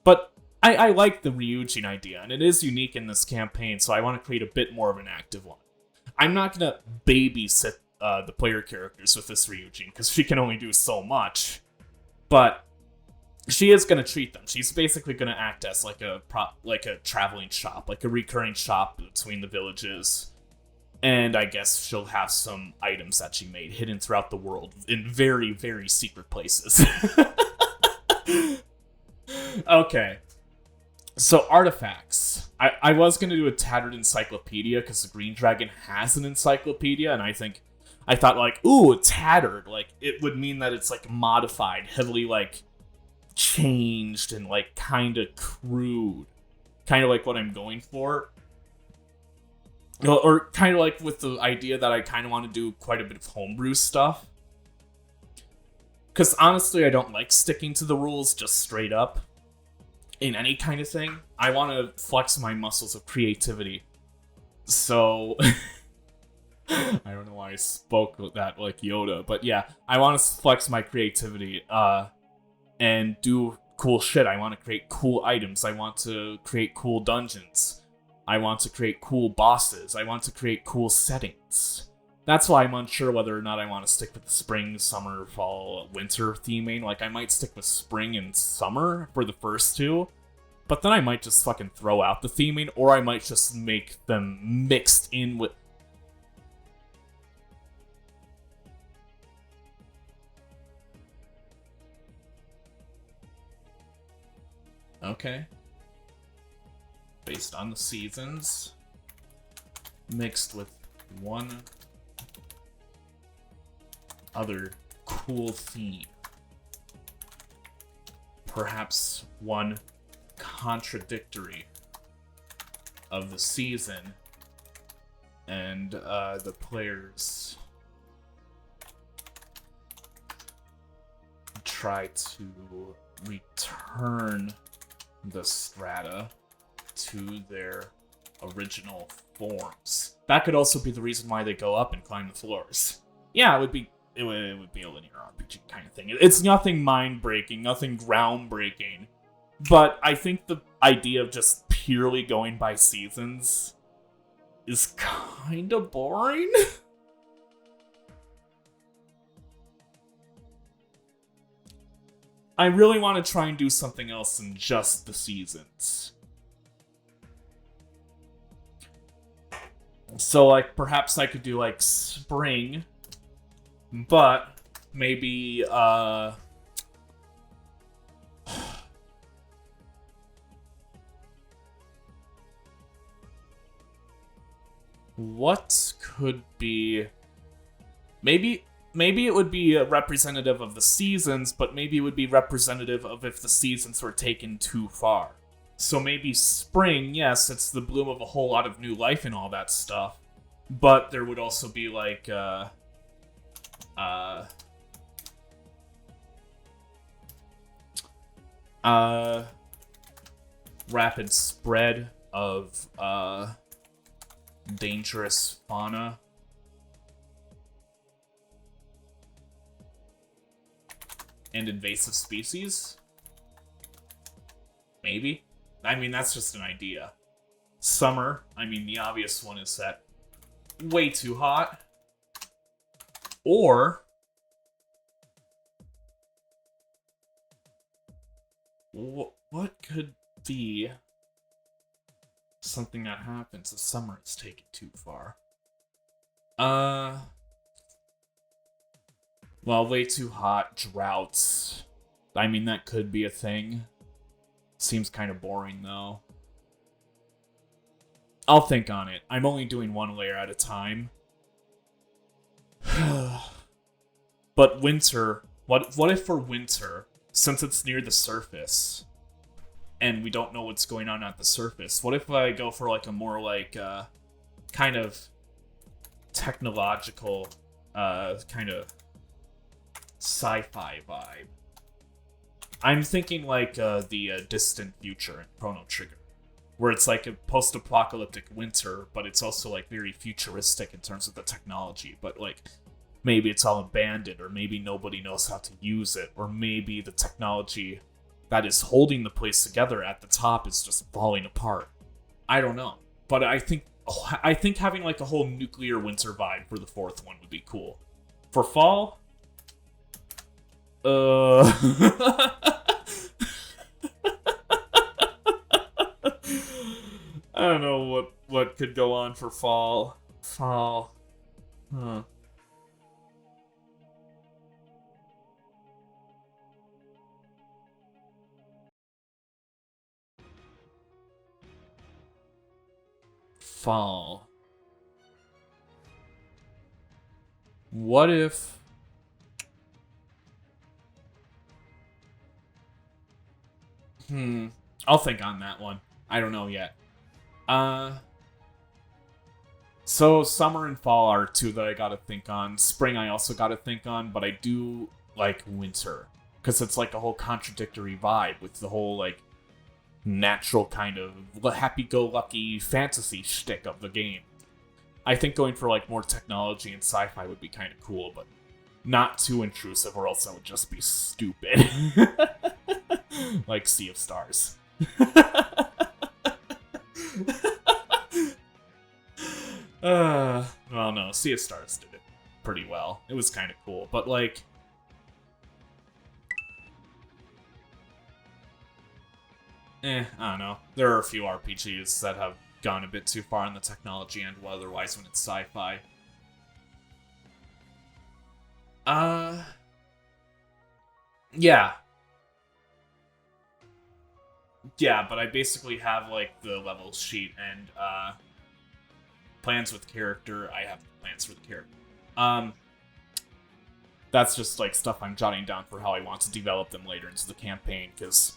But I like the Ryujin idea, and it is unique in this campaign, so I want to create a bit more of an active one. I'm not going to babysit the player characters with this Ryujin, because she can only do so much. But she is going to treat them. She's basically going to act as like a traveling shop, like a recurring shop between the villages. And I guess she'll have some items that she made hidden throughout the world in very, very secret places. Okay. So, artifacts. I was going to do a tattered encyclopedia because the Green Dragon has an encyclopedia, and I thought, like, ooh, tattered. Like, it would mean that it's, like, modified, heavily, like, changed, and, like, kind of crude. Kind of like what I'm going for. Or kind of like with the idea that I kind of want to do quite a bit of homebrew stuff. Because honestly, I don't like sticking to the rules just straight up in any kind of thing. I want to flex my muscles of creativity. So, I don't know why I spoke that like Yoda, but yeah, I want to flex my creativity and do cool shit. I want to create cool items. I want to create cool dungeons. I want to create cool bosses. I want to create cool settings. That's why I'm unsure whether or not I want to stick with the spring, summer, fall, winter theming. Like, I might stick with spring and summer for the first two, but then I might just fucking throw out the theming, or I might just make them mixed in with... Okay. Based on the seasons, mixed with one other cool theme. Perhaps one contradictory of the season, and the players try to return the strata to their original forms. That could also be the reason why they go up and climb the floors. Yeah, it would be a linear RPG kind of thing. It's nothing mind-breaking, nothing groundbreaking. But I think the idea of just purely going by seasons is kind of boring. I really want to try and do something else than just the seasons. So, like, perhaps I could do, like, spring, but maybe, what could be... Maybe it would be representative of the seasons, but maybe it would be representative of if the seasons were taken too far. So maybe spring, yes, it's the bloom of a whole lot of new life and all that stuff. But there would also be like, rapid spread of dangerous fauna. And invasive species? Maybe? I mean, that's just an idea. Summer, I mean, the obvious one is that way too hot. Or what could be something that happens if summer is taken too far? Well, way too hot, droughts. I mean, that could be a thing. Seems kind of boring, though. I'll think on it. I'm only doing one layer at a time. But winter... What if for winter, since it's near the surface, and we don't know what's going on at the surface, what if I go for like a more like, kind of technological, kind of sci-fi vibe? I'm thinking like the Distant Future in Chrono Trigger, where it's like a post-apocalyptic winter, but it's also like very futuristic in terms of the technology, but like maybe it's all abandoned, or maybe nobody knows how to use it, or maybe the technology that is holding the place together at the top is just falling apart. I don't know, but I think having like a whole nuclear winter vibe for the fourth one would be cool. For fall, I don't know what could go on for fall. Fall. Huh. Fall. What if... I'll think on that one. I don't know yet. So summer and fall are two that I gotta think on. Spring I also gotta think on, but I do like winter, because it's like a whole contradictory vibe with the whole like natural kind of happy-go-lucky fantasy shtick of the game. I think going for like more technology and sci-fi would be kind of cool, but not too intrusive, or else that would just be stupid. Like Sea of Stars. Well, no, Sea of Stars did it pretty well. It was kind of cool, but like... I don't know. There are a few RPGs that have gone a bit too far in the technology end, well, otherwise when it's sci-fi. Yeah. Yeah, but I basically have, like, the level sheet and, plans with character. I have plans for the character. That's just, like, stuff I'm jotting down for how I want to develop them later into the campaign, because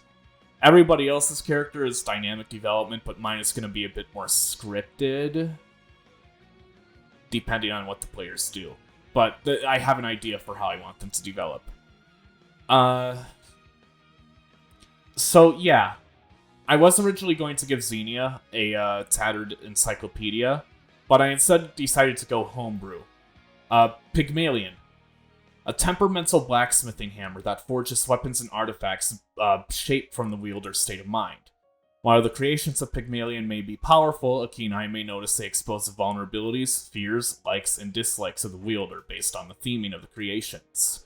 everybody else's character is dynamic development, but mine is going to be a bit more scripted, depending on what the players do. But I have an idea for how I want them to develop. So, yeah. I was originally going to give Xenia a tattered encyclopedia, but I instead decided to go homebrew. Pygmalion. A temperamental blacksmithing hammer that forges weapons and artifacts shaped from the wielder's state of mind. While the creations of Pygmalion may be powerful, a keen eye may notice they expose the vulnerabilities, fears, likes, and dislikes of the wielder based on the theming of the creations.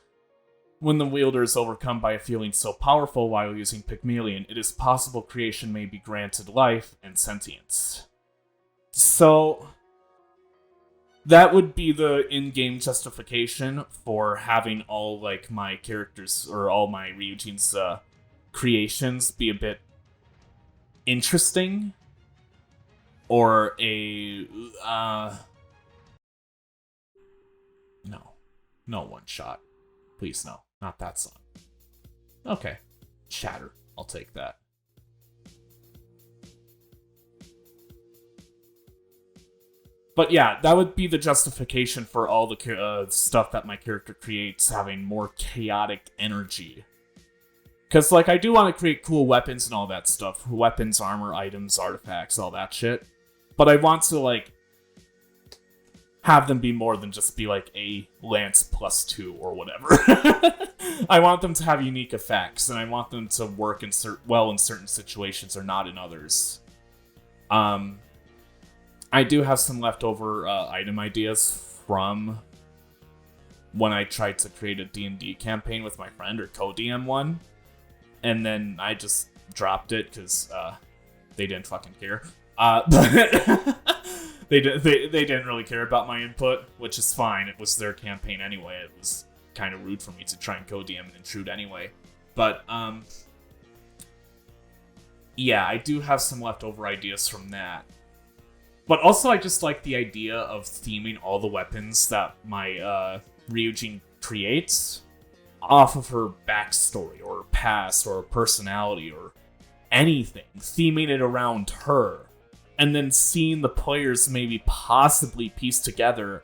When the wielder is overcome by a feeling so powerful while using Pygmalion, it is possible creation may be granted life and sentience. So, that would be the in-game justification for having all, like, my characters, or all my Ryujin's creations be a bit interesting, or a, no one-shot. Please, no. Not that song. Okay. Shatter. I'll take that. But yeah, that would be the justification for all the stuff that my character creates having more chaotic energy. Because, like, I do want to create cool weapons and all that stuff. Weapons, armor, items, artifacts, all that shit. But I want to, like, have them be more than just be, like, a lance +2 or whatever. I want them to have unique effects, and I want them to work well in certain situations or not in others. I do have some leftover item ideas from when I tried to create a D&D campaign with my friend, or co-DM one. And then I just dropped it because they didn't fucking care. But they didn't really care about my input, which is fine. It was their campaign anyway. It was kind of rude for me to try and co-DM and intrude anyway. But yeah, I do have some leftover ideas from that. But also, I just like the idea of theming all the weapons that my Ryujin creates off of her backstory, or past, or personality, or anything. Theming it around her. And then seeing the players maybe possibly piece together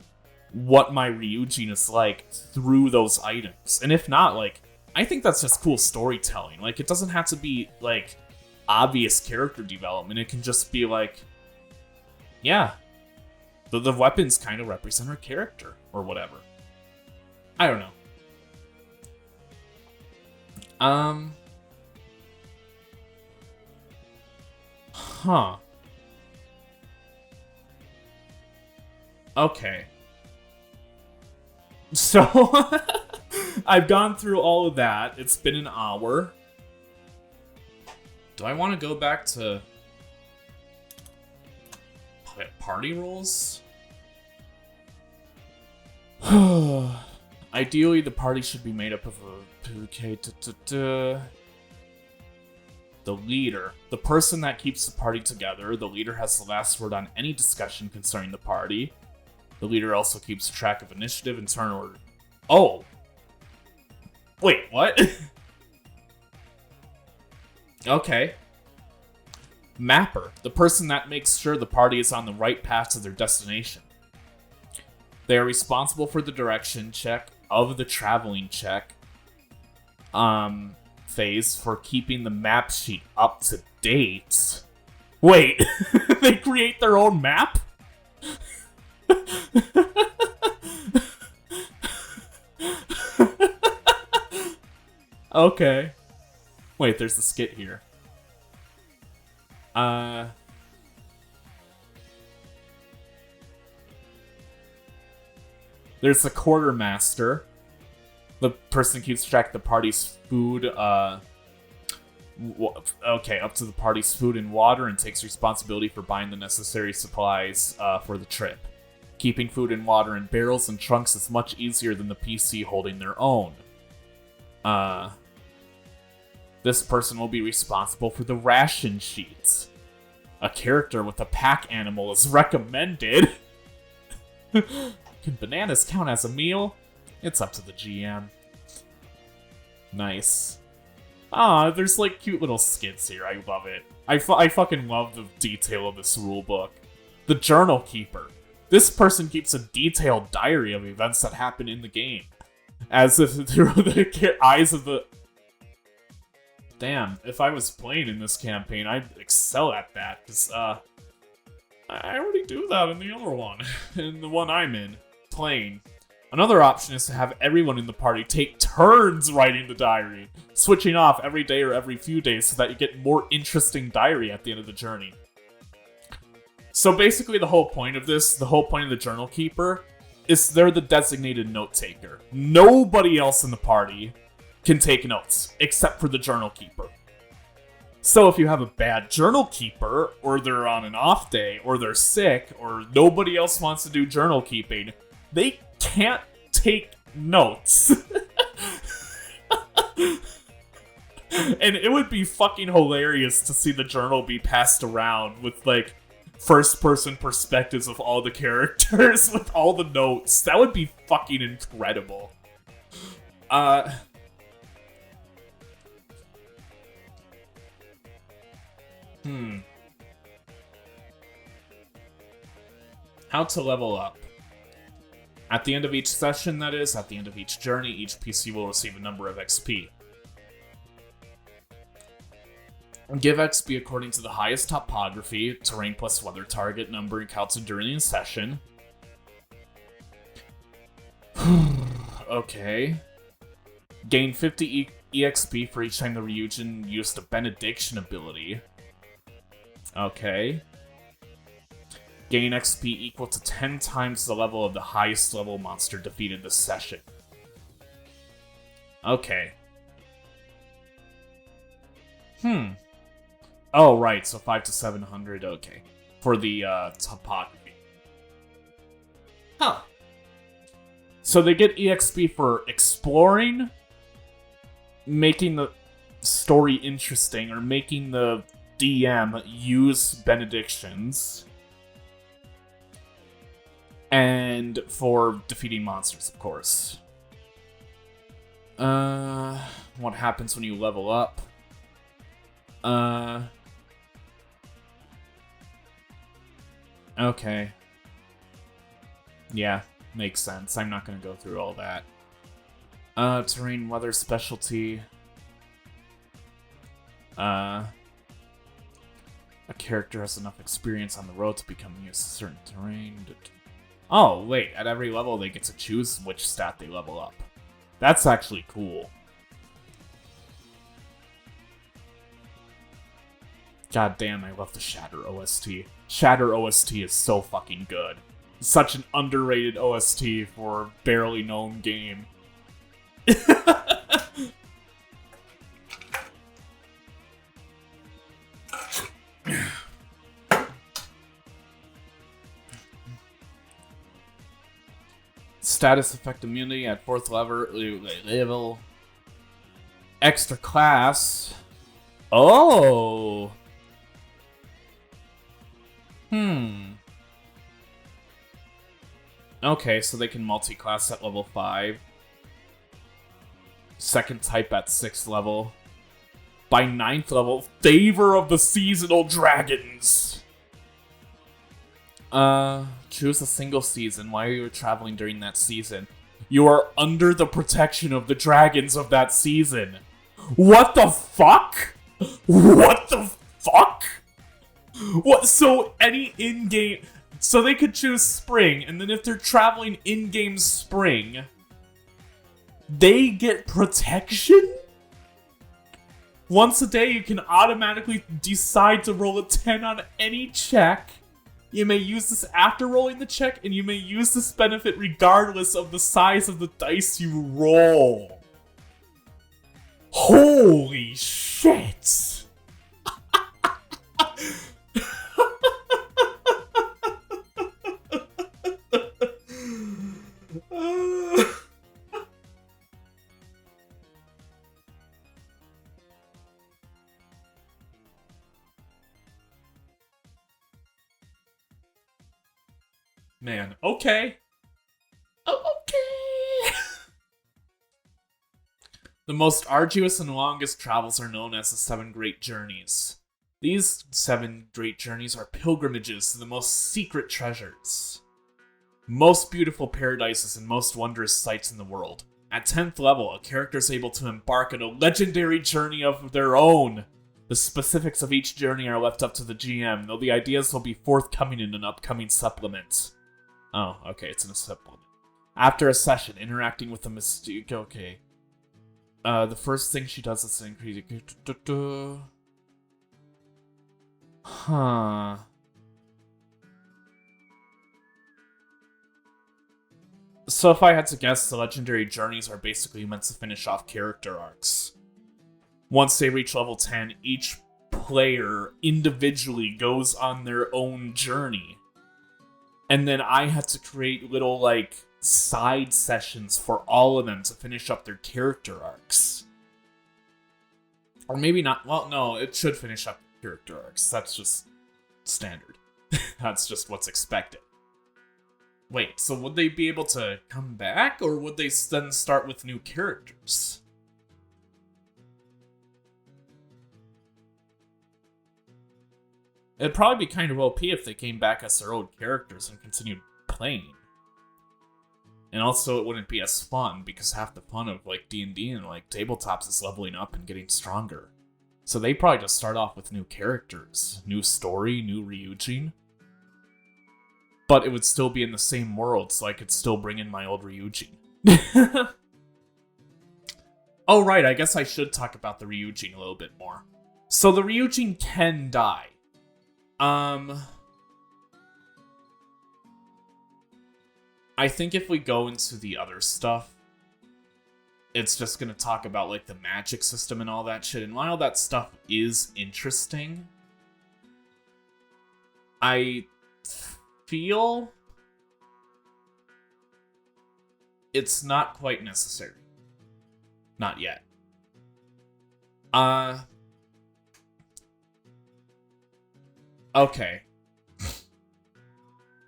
what my Ryujin is like through those items. And if not, like, I think that's just cool storytelling. Like, it doesn't have to be, like, obvious character development. It can just be like, yeah, the weapons kind of represent her character, or whatever. I don't know. Huh. Okay. So, I've gone through all of that. It's been an hour. Do I want to go back to party rules? Ideally, the party should be made up of the leader. The person that keeps the party together. The leader has the last word on any discussion concerning the party. The leader also keeps track of initiative and turn order. Oh! Wait, what? Okay. Mapper. The person that makes sure the party is on the right path to their destination. They are responsible for the direction check of the traveling check phase for keeping the map sheet up to date. Wait, they create their own map? Okay. Wait, there's a skit here. There's the quartermaster. The person keeps track of the party's food, okay, up to the party's food and water, and takes responsibility for buying the necessary supplies for the trip. Keeping food and water in barrels and trunks is much easier than the PC holding their own. This person will be responsible for the ration sheets. A character with a pack animal is recommended. Can bananas count as a meal? It's up to the GM. Nice. Ah, there's like cute little skits here. I love it. I fucking love the detail of this rulebook. The Journal Keeper. This person keeps a detailed diary of events that happen in the game. As if through the eyes of the... Damn, if I was playing in this campaign, I'd excel at that. Because, I already do that in the other one. In the one I'm in. Playing. Another option is to have everyone in the party take turns writing the diary, switching off every day or every few days so that you get more interesting diary at the end of the journey. So basically the whole point of this, the whole point of the Journal Keeper, is they're the designated note taker. Nobody else in the party can take notes, except for the Journal Keeper. So if you have a bad Journal Keeper, or they're on an off day, or they're sick, or nobody else wants to do journal keeping, they can't take notes. And it would be fucking hilarious to see the journal be passed around with, like, first-person perspectives of all the characters with all the notes. That would be fucking incredible. How to level up. At the end of each session, that is, at the end of each journey, each PC will receive a number of XP. Give XP according to the highest topography, terrain plus weather target number encountered during a session. Okay. Gain 50 EXP for each time the Ryujin used the Benediction ability. Okay. Gain XP equal to 10 times the level of the highest level monster defeated this session. Okay. Oh, right, so 5 to 700, okay. For the, topography. Huh. So they get EXP for exploring, making the story interesting, or making the DM use benedictions, and for defeating monsters, of course. What happens when you level up? Okay. Yeah, makes sense. I'm not gonna go through all that. Terrain weather specialty. A character has enough experience on the road to become used to certain terrain. Oh, wait, at every level they get to choose which stat they level up. That's actually cool. God damn, I love the Shatter OST. Shatter OST is so fucking good. Such an underrated OST for a barely known game. Status effect immunity at 4th level. Extra class. Oh. Okay, so they can multi-class at level 5. Second type at 6th level. By 9th level, Favor of the Seasonal Dragons. Choose a single season. Why are you traveling during that season? You are under the protection of the dragons of that season. What the fuck? What the fuck? What? So any in-game... So they could choose spring, and then if they're traveling in-game spring, they get protection? Once a day, you can automatically decide to roll a 10 on any check. You may use this after rolling the check, and you may use this benefit regardless of the size of the dice you roll. Holy shit! Man, okay. Okay. The most arduous and longest travels are known as the 7 Great Journeys. These 7 Great Journeys are pilgrimages to the most secret treasures, most beautiful paradises, and most wondrous sights in the world. At 10th level, a character is able to embark on a legendary journey of their own. The specifics of each journey are left up to the GM, though the ideas will be forthcoming in an upcoming supplement. Oh, okay, it's in a supplement. After a session, interacting with the mystique... Okay. The first thing she does is to increase... Huh. So if I had to guess, the legendary journeys are basically meant to finish off character arcs. Once they reach level 10, each player individually goes on their own journey. And then I had to create little, like, side sessions for all of them to finish up their character arcs. Or maybe not. Well, no, it should finish up character arcs. That's just standard. That's just what's expected. Wait, so would they be able to come back, or would they then start with new characters? It'd probably be kind of OP if they came back as their old characters and continued playing. And also, it wouldn't be as fun, because half the fun of, like, D&D and, like, tabletops is leveling up and getting stronger. So they probably just start off with new characters, new story, new Ryujin. But it would still be in the same world, so I could still bring in my old Ryujin. Oh, right, I guess I should talk about the Ryujin a little bit more. So the Ryujin can die. I think if we go into the other stuff, it's just gonna talk about, like, the magic system and all that shit. And while that stuff is interesting, I feel it's not quite necessary. Not yet. Okay.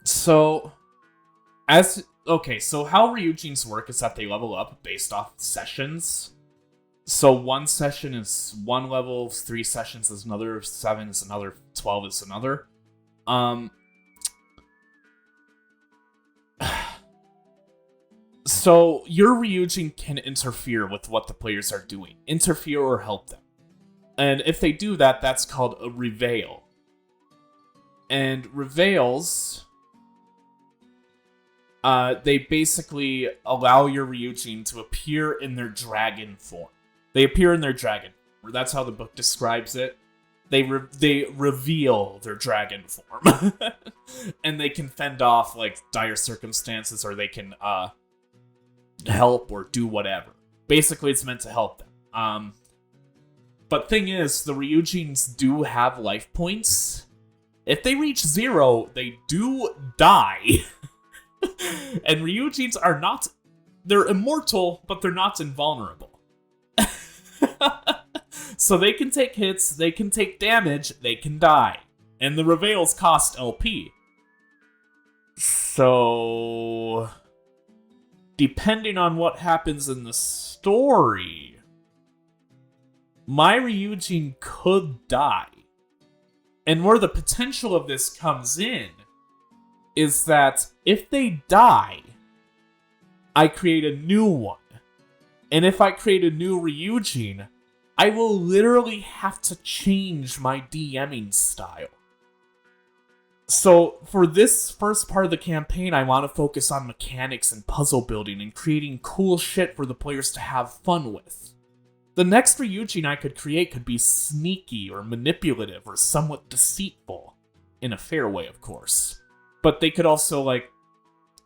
So how Ryujins work is that they level up based off sessions. So 1 session is 1 level, 3 sessions is another, 7 is another, 12 is another. So your Ryujin can interfere with what the players are doing. Interfere or help them. And if they do that, that's called a reveal. And reveals, they basically allow your Ryujin to appear in their dragon form. They appear in their dragon form. That's how the book describes it. They reveal their dragon form. And they can fend off, like, dire circumstances, or they can, help or do whatever. Basically, it's meant to help them. But thing is, the Ryujins do have life points. If they reach 0, they do die. And Ryujins are not... They're immortal, but they're not invulnerable. So they can take hits, they can take damage, they can die. And the reveals cost LP. So... depending on what happens in the story, my Ryujin could die. And where the potential of this comes in is that if they die, I create a new one. And if I create a new Ryujin, I will literally have to change my DMing style. So, for this first part of the campaign, I want to focus on mechanics and puzzle building and creating cool shit for the players to have fun with. The next Ryujin I could create could be sneaky or manipulative or somewhat deceitful. In a fair way, of course. But they could also, like,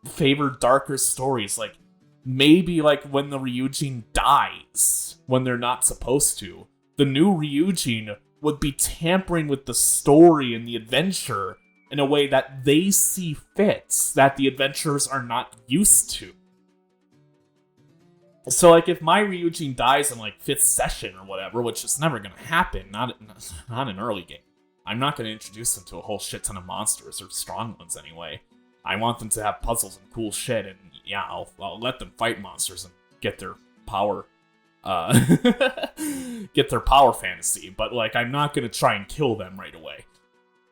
favor darker stories, like, maybe, like, when the Ryujin dies, when they're not supposed to, the new Ryujin would be tampering with the story and the adventure in a way that they see fits, that the adventurers are not used to. So, like, if my Ryujin dies in, like, 5th session or whatever, which is never gonna happen, not in early game. I'm not gonna introduce them to a whole shit ton of monsters, or strong ones anyway. I want them to have puzzles and cool shit, and yeah, I'll let them fight monsters and get their power, get their power fantasy, but, like, I'm not gonna try and kill them right away.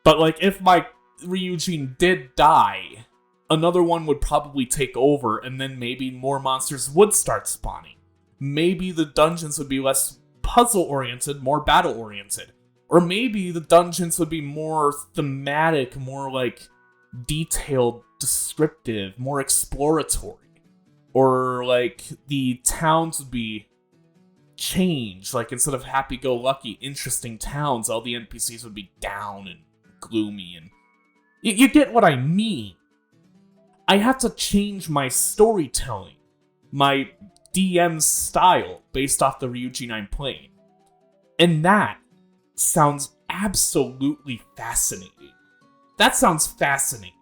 But, like, if my Ryujin did die, another one would probably take over, and then maybe more monsters would start spawning. Maybe the dungeons would be less puzzle-oriented, more battle-oriented. Or maybe the dungeons would be more thematic, more, like, detailed, descriptive, more exploratory. Or, like, the towns would be changed. Like, instead of happy-go-lucky, interesting towns, all the NPCs would be down and gloomy. And you get what I mean. I have to change my storytelling, my DM style, based off the Ryujin I'm playing. And that sounds absolutely fascinating. That sounds fascinating.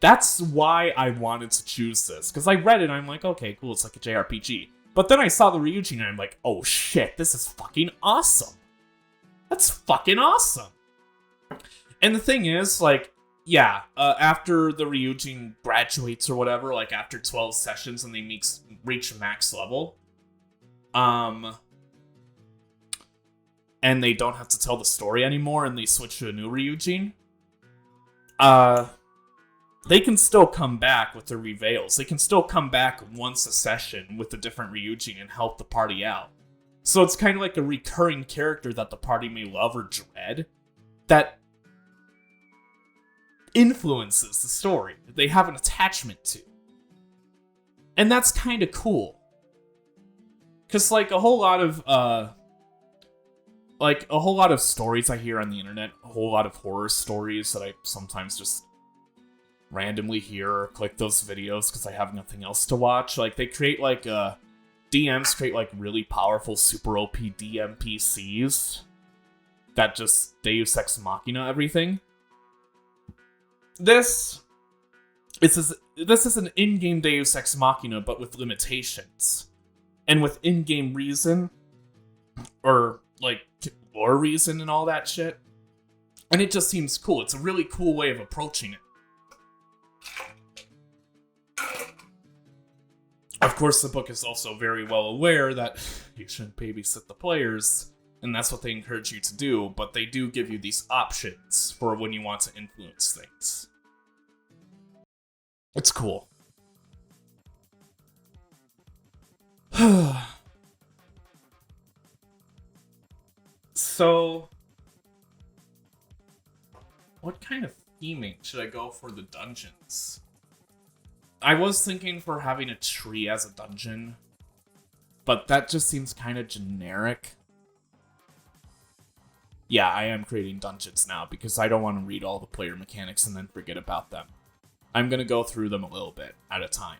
That's why I wanted to choose this. Because I read it and I'm like, okay, cool, it's like a JRPG. But then I saw the Ryujin and I'm like, oh shit, this is fucking awesome. That's fucking awesome. And the thing is, like, yeah, after the Ryujin graduates or whatever, like after 12 sessions and they reach max level, and they don't have to tell the story anymore and they switch to a new Ryujin, they can still come back with their reveals. They can still come back once a session with a different Ryujin and help the party out. So it's kind of like a recurring character that the party may love or dread that influences the story, that they have an attachment to. And that's kind of cool. Because, like, a whole lot of stories I hear on the internet, a whole lot of horror stories that I sometimes just randomly hear or click those videos because I have nothing else to watch. Like, they create, like, DMs create, like, really powerful super OP DMPCs that just Deus Ex Machina everything. This is an in-game Deus Ex Machina, but with limitations. And with in-game reason, or, like, lore reason and all that shit. And it just seems cool. It's a really cool way of approaching it. Of course, the book is also very well aware that you shouldn't babysit the players, and that's what they encourage you to do, but they do give you these options for when you want to influence things. It's cool. So, what kind of theming should I go for the dungeons? I was thinking for having a tree as a dungeon, but that just seems kind of generic. Yeah, I am creating dungeons now because I don't want to read all the player mechanics and then forget about them. I'm going to go through them a little bit at a time.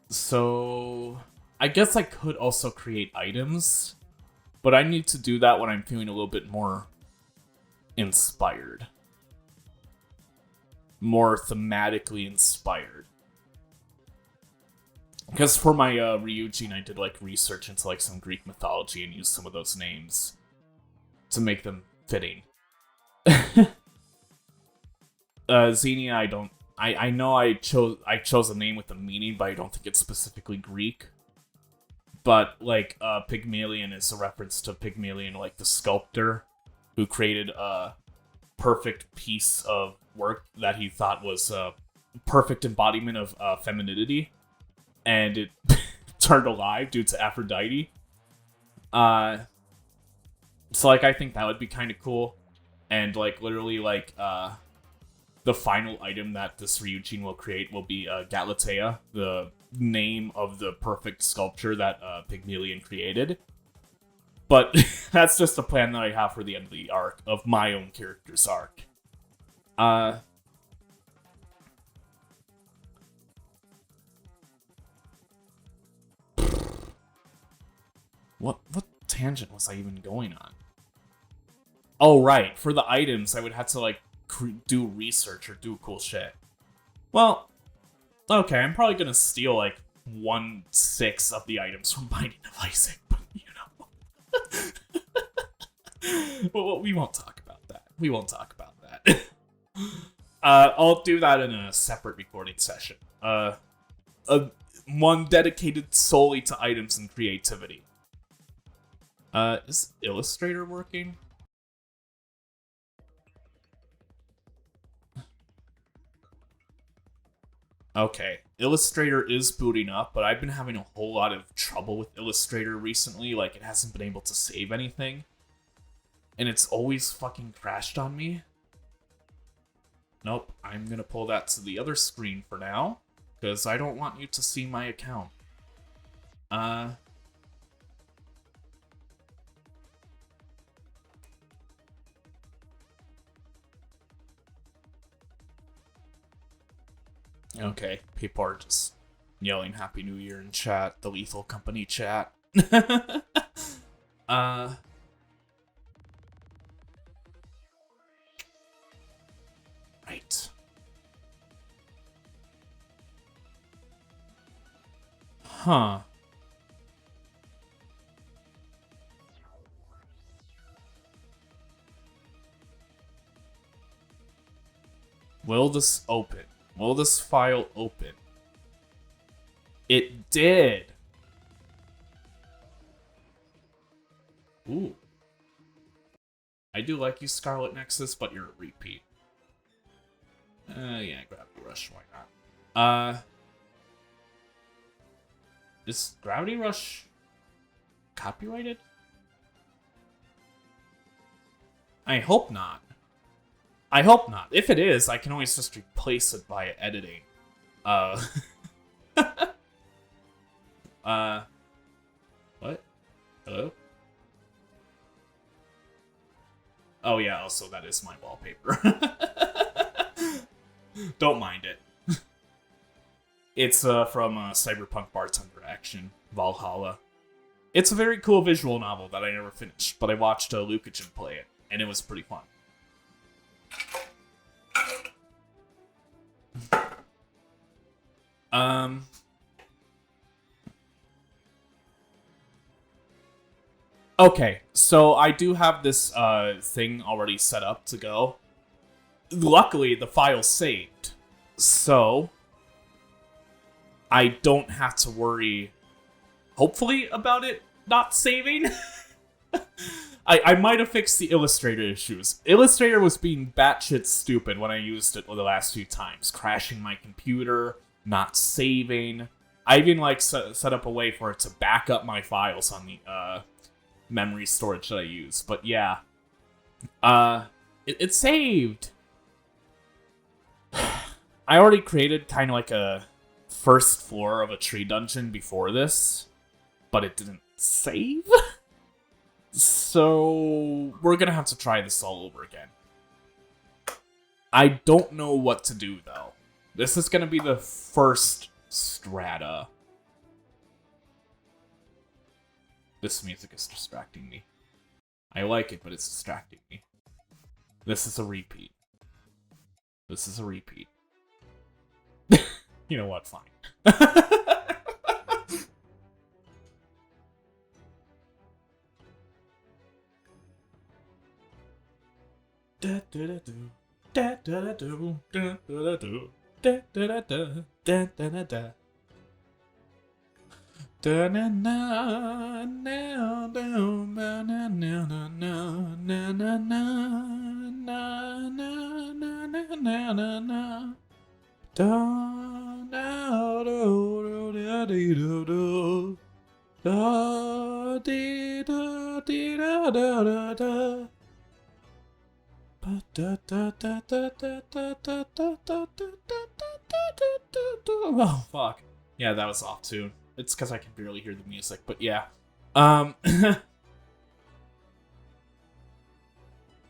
So, I guess I could also create items, but I need to do that when I'm feeling a little bit more inspired. More thematically inspired. Because for my Ryujin, I did like research into like some Greek mythology and used some of those names to make them fitting. Xenia, I know I chose a name with a meaning, but I don't think it's specifically Greek. But like Pygmalion is a reference to Pygmalion, like the sculptor who created a perfect piece of work that he thought was a perfect embodiment of femininity, and it turned alive due to Aphrodite. So like I think that would be kind of cool, and like literally like the final item that this Ryujin will create will be Galatea, the name of the perfect sculpture that Pygmalion created. But that's just a plan that I have for the end of the arc, of my own character's arc. What tangent was I even going on? Oh, right. For the items, I would have to, like, do research or do cool shit. Well, okay, I'm probably gonna steal, like, 1/6 of the items from Binding of Isaac, but, you know. Well, we won't talk about that. We won't talk about that. I'll do that in a separate recording session. One dedicated solely to items and creativity. Is Illustrator working? Okay, Illustrator is booting up, but I've been having a whole lot of trouble with Illustrator recently. Like, it hasn't been able to save anything. And it's always fucking crashed on me. Nope, I'm gonna pull that to the other screen for now, because I don't want you to see my account. Okay, people are just yelling Happy New Year in chat, the Lethal Company chat. Right. Huh. Will this open? Will this file open? It did! Ooh. I do like you, Scarlet Nexus, but you're a repeat. Yeah, Gravity Rush, why not? Is Gravity Rush copyrighted? I hope not. I hope not. If it is, I can always just replace it via editing. What? Hello? Oh yeah, also that is my wallpaper. Don't mind it. It's from Cyberpunk Bartender Action, Valhalla. It's a very cool visual novel that I never finished, but I watched Lukachin play it, and it was pretty fun. Okay, so I do have this thing already set up to go. Luckily, the file's saved, so I don't have to worry, hopefully, about it not saving. I might have fixed the Illustrator issues. Illustrator was being batshit stupid when I used it the last few times. Crashing my computer, not saving. I even set up a way for it to back up my files on the memory storage that I use. But yeah. It saved! I already created kind of like a first floor of a tree dungeon before this, but it didn't save? So we're gonna have to try this all over again. I don't know what to do, though. This is gonna be the first strata. This music is distracting me. I like it, but it's distracting me. This is a repeat. This is a repeat. You know what? Fine. Da da da do, da da da do, da da da do, da da da da, da da da da. Da na na na na na na na na na na na na na na na. Da na do do da dee do do. Da dee da dee da da da da. Oh fuck. Yeah, that was off too. It's because I can barely hear the music, but yeah.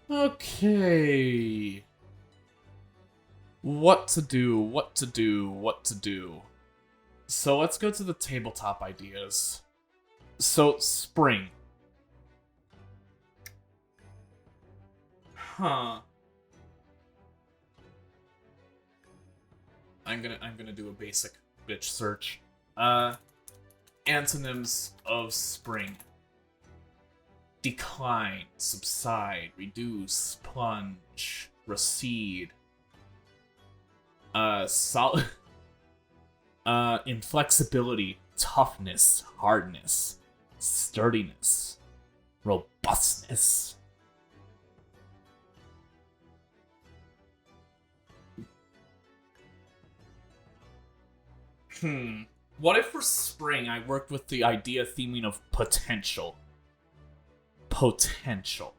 Okay. What to do. So let's go to the tabletop ideas. So, spring. Huh. I'm gonna do a basic bitch search. Antonyms of spring. Decline, subside, reduce, plunge, recede. Solid. Inflexibility, toughness, hardness, sturdiness, robustness. What if for spring I worked with the idea theming of potential? Potential.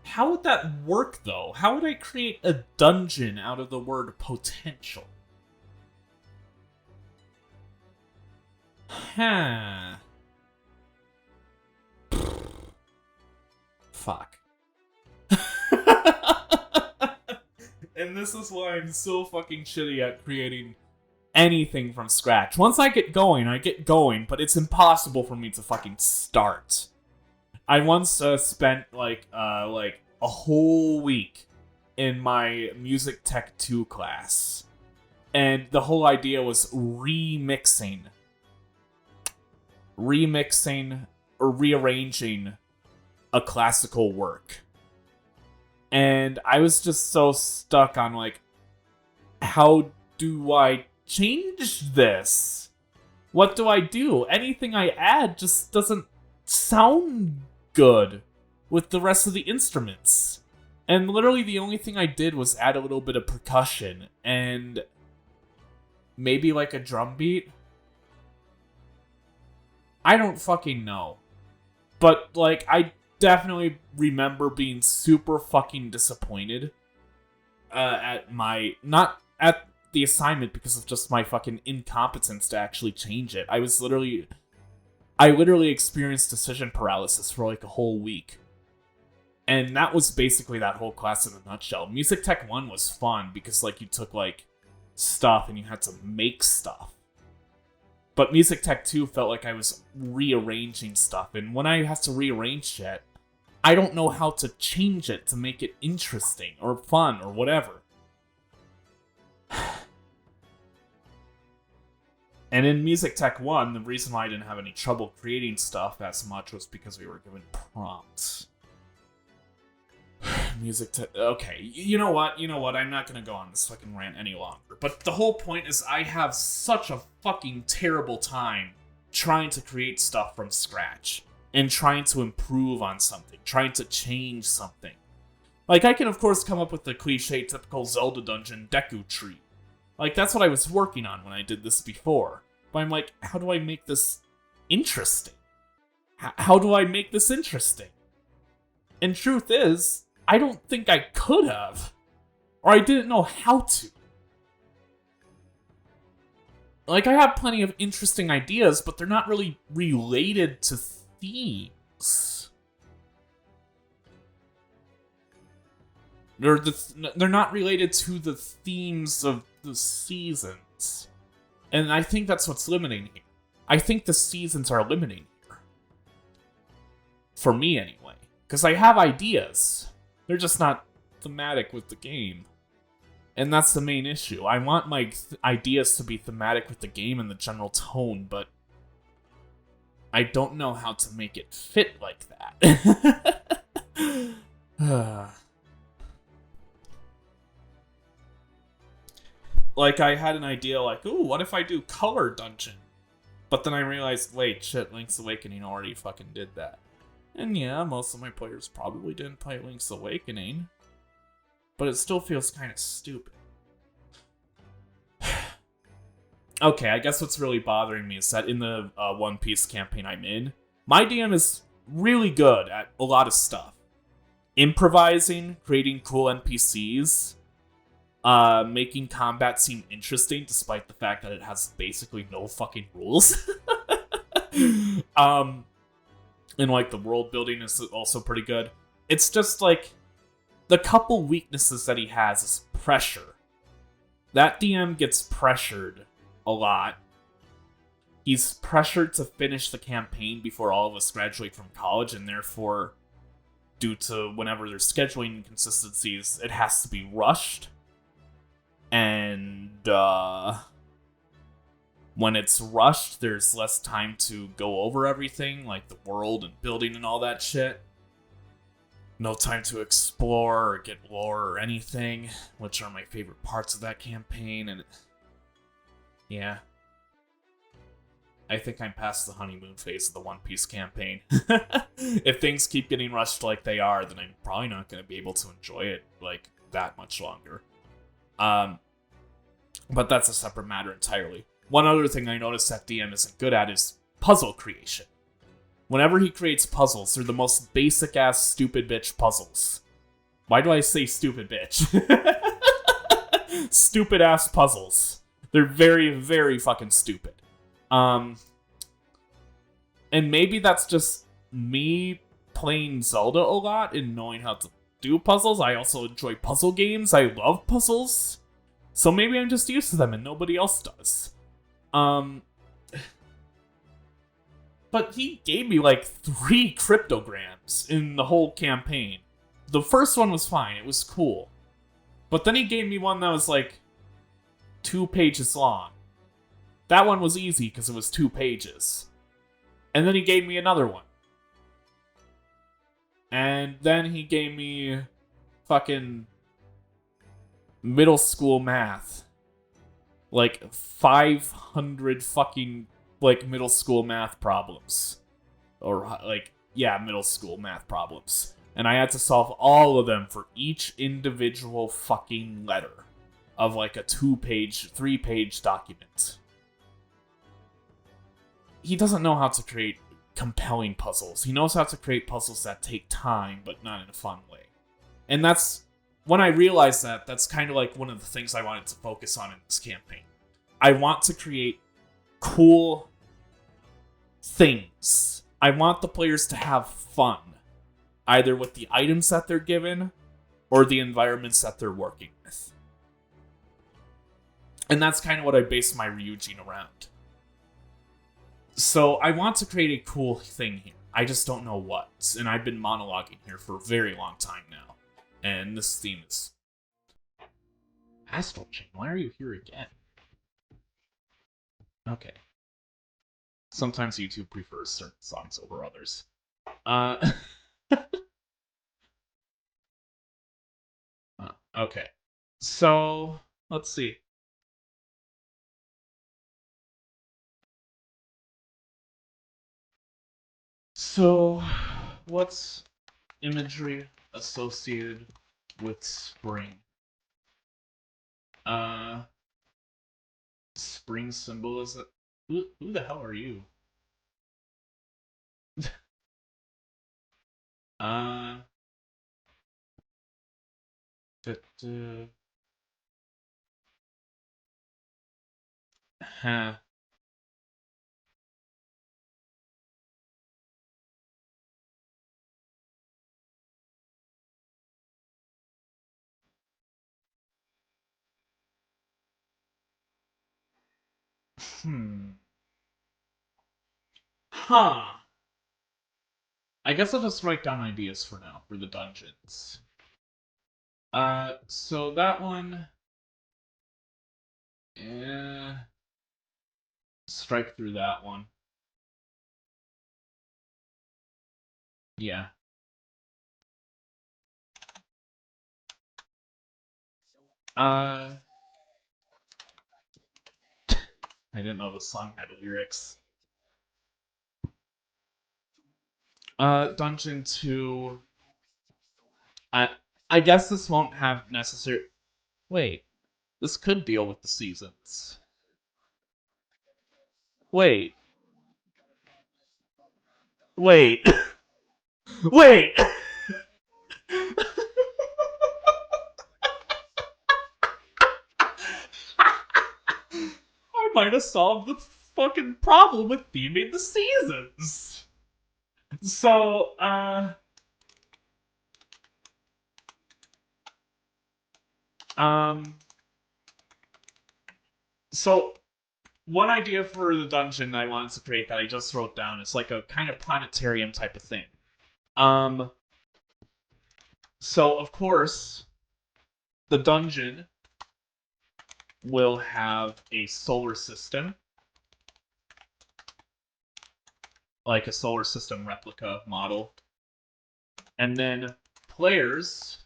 How would that work, though? How would I create a dungeon out of the word potential? Huh. Fuck. And this is why I'm so fucking shitty at creating anything from scratch. Once I get going, but it's impossible for me to fucking start. I once spent like a whole week in my Music Tech 2 class, and the whole idea was remixing or rearranging a classical work. And I was just so stuck on like, how do I change this? What do I do? Anything I add just doesn't sound good with the rest of the instruments. And literally the only thing I did was add a little bit of percussion, and Maybe like a drum beat? I don't fucking know. But, like, I definitely remember being super fucking disappointed at my... Not at the assignment because of just my fucking incompetence to actually change it. I literally experienced decision paralysis for like a whole week. And that was basically that whole class in a nutshell. Music Tech 1 was fun because, like, you took, like, stuff and you had to make stuff. But Music Tech 2 felt like I was rearranging stuff. And when I have to rearrange shit, I don't know how to change it to make it interesting or fun or whatever. And in Music Tech 1, the reason why I didn't have any trouble creating stuff as much was because we were given prompts. Music Tech... Okay, you know what? I'm not gonna go on this fucking rant any longer. But the whole point is I have such a fucking terrible time trying to create stuff from scratch. And trying to improve on something. Trying to change something. Like, I can of course come up with the cliche typical Zelda dungeon Deku tree. Like, that's what I was working on when I did this before. But I'm like, how do I make this interesting? How do I make this interesting? And truth is, I don't think I could have. Or I didn't know how to. Like, I have plenty of interesting ideas, but they're not really related to themes. They're not related to the themes of the seasons. And I think that's what's limiting here. I think the seasons are limiting here. For me, anyway. Because I have ideas. They're just not thematic with the game. And that's the main issue. I want my ideas to be thematic with the game and the general tone, but I don't know how to make it fit like that. Like, I had an idea like, ooh, what if I do color dungeon? But then I realized, wait, shit, Link's Awakening already fucking did that. And yeah, most of my players probably didn't play Link's Awakening. But it still feels kind of stupid. Okay, I guess what's really bothering me is that in the One Piece campaign I'm in, my DM is really good at a lot of stuff. Improvising, creating cool NPCs, making combat seem interesting despite the fact that it has basically no fucking rules. And like the world building is also pretty good. It's just like the couple weaknesses that he has is pressure. That DM gets pressured a lot. He's pressured to finish the campaign before all of us graduate from college, and therefore, due to whenever there's scheduling inconsistencies, it has to be rushed. And when it's rushed, there's less time to go over everything, like the world and building and all that shit. No time to explore or get lore or anything, which are my favorite parts of that campaign, and yeah. I think I'm past the honeymoon phase of the One Piece campaign. If things keep getting rushed like they are, then I'm probably not going to be able to enjoy it, like, that much longer. But that's a separate matter entirely. One other thing I noticed that DM isn't good at is puzzle creation. Whenever he creates puzzles, they're the most basic-ass stupid bitch puzzles. Why do I say stupid bitch? Stupid-ass puzzles. They're very, very fucking stupid. And maybe that's just me playing Zelda a lot and knowing how to do puzzles. I also enjoy puzzle games. I love puzzles. So maybe I'm just used to them and nobody else does. But he gave me like 3 cryptograms in the whole campaign. The first one was fine. It was cool. But then he gave me one that was like 2 pages long. That one was easy because it was 2 pages. And then he gave me another one. And then he gave me fucking middle school math. Like 500 fucking like middle school math problems. Or like, yeah, middle school math problems. And I had to solve all of them for each individual fucking letter. of like a 2-page, 3-page document. He doesn't know how to create compelling puzzles. He knows how to create puzzles that take time, but not in a fun way. And that's, when I realized that, that's kind of like one of the things I wanted to focus on in this campaign. I want to create cool things. I want the players to have fun, either with the items that they're given or the environments that they're working with. And that's kind of what I based my Ryujin around. So I want to create a cool thing here. I just don't know what. And I've been monologuing here for a very long time now. And this theme is... Astral Chain, why are you here again? Okay. Sometimes YouTube prefers certain songs over others. Okay. So, let's see. So, what's imagery associated with spring? Spring symbolism. Who the hell are you? uh, huh. Huh. I guess I'll just write down ideas for now for the dungeons. So that one. Strike through that one. Yeah. I didn't know the song had lyrics. Dungeon 2. I guess this won't have necessary. Wait. This could deal with the seasons. Wait. Wait. Wait! I might have solved the fucking problem with theming the seasons. So, um, so one idea for the dungeon I wanted to create that I just wrote down is like a kind of planetarium type of thing. Um, so of course, the dungeon will have a solar system, like a solar system replica model, and then players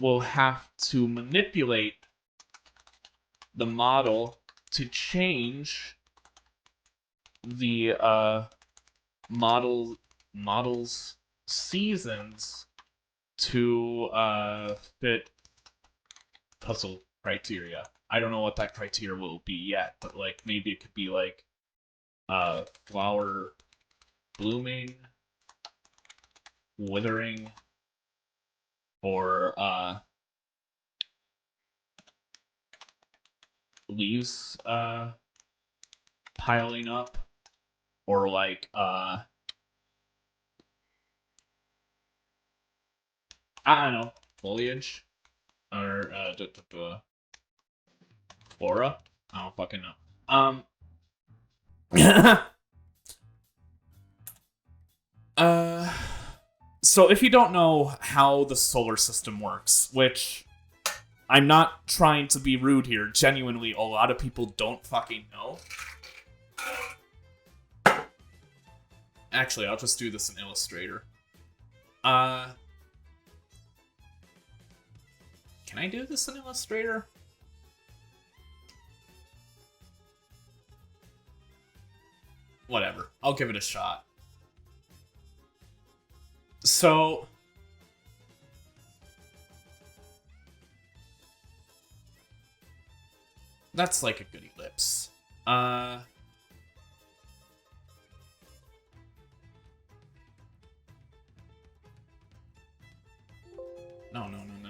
will have to manipulate the model to change the model's seasons to fit puzzle criteria. I don't know what that criteria will be yet, but like maybe it could be like flower blooming, withering, or leaves piling up, or like I don't know, foliage, or flora. I don't fucking know. uh, so if you don't know how the solar system works, which I'm not trying to be rude here, genuinely, a lot of people don't fucking know. Actually, I'll just do this in Illustrator. Can I do this in Illustrator? Whatever. I'll give it a shot. So... That's like a good ellipse.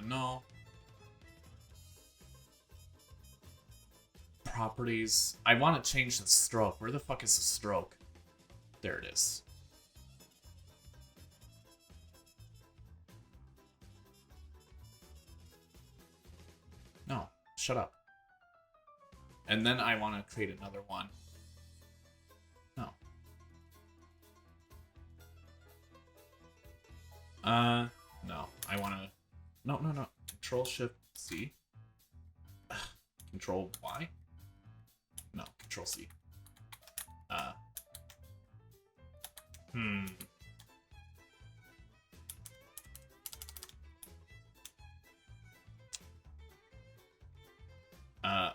No. Properties. I want to change the stroke. Where the fuck is the stroke? There it is. No, shut up. And then I want to create another one. No. No. I want to... No. Control-Shift-C. Control-Y? No, Control-C.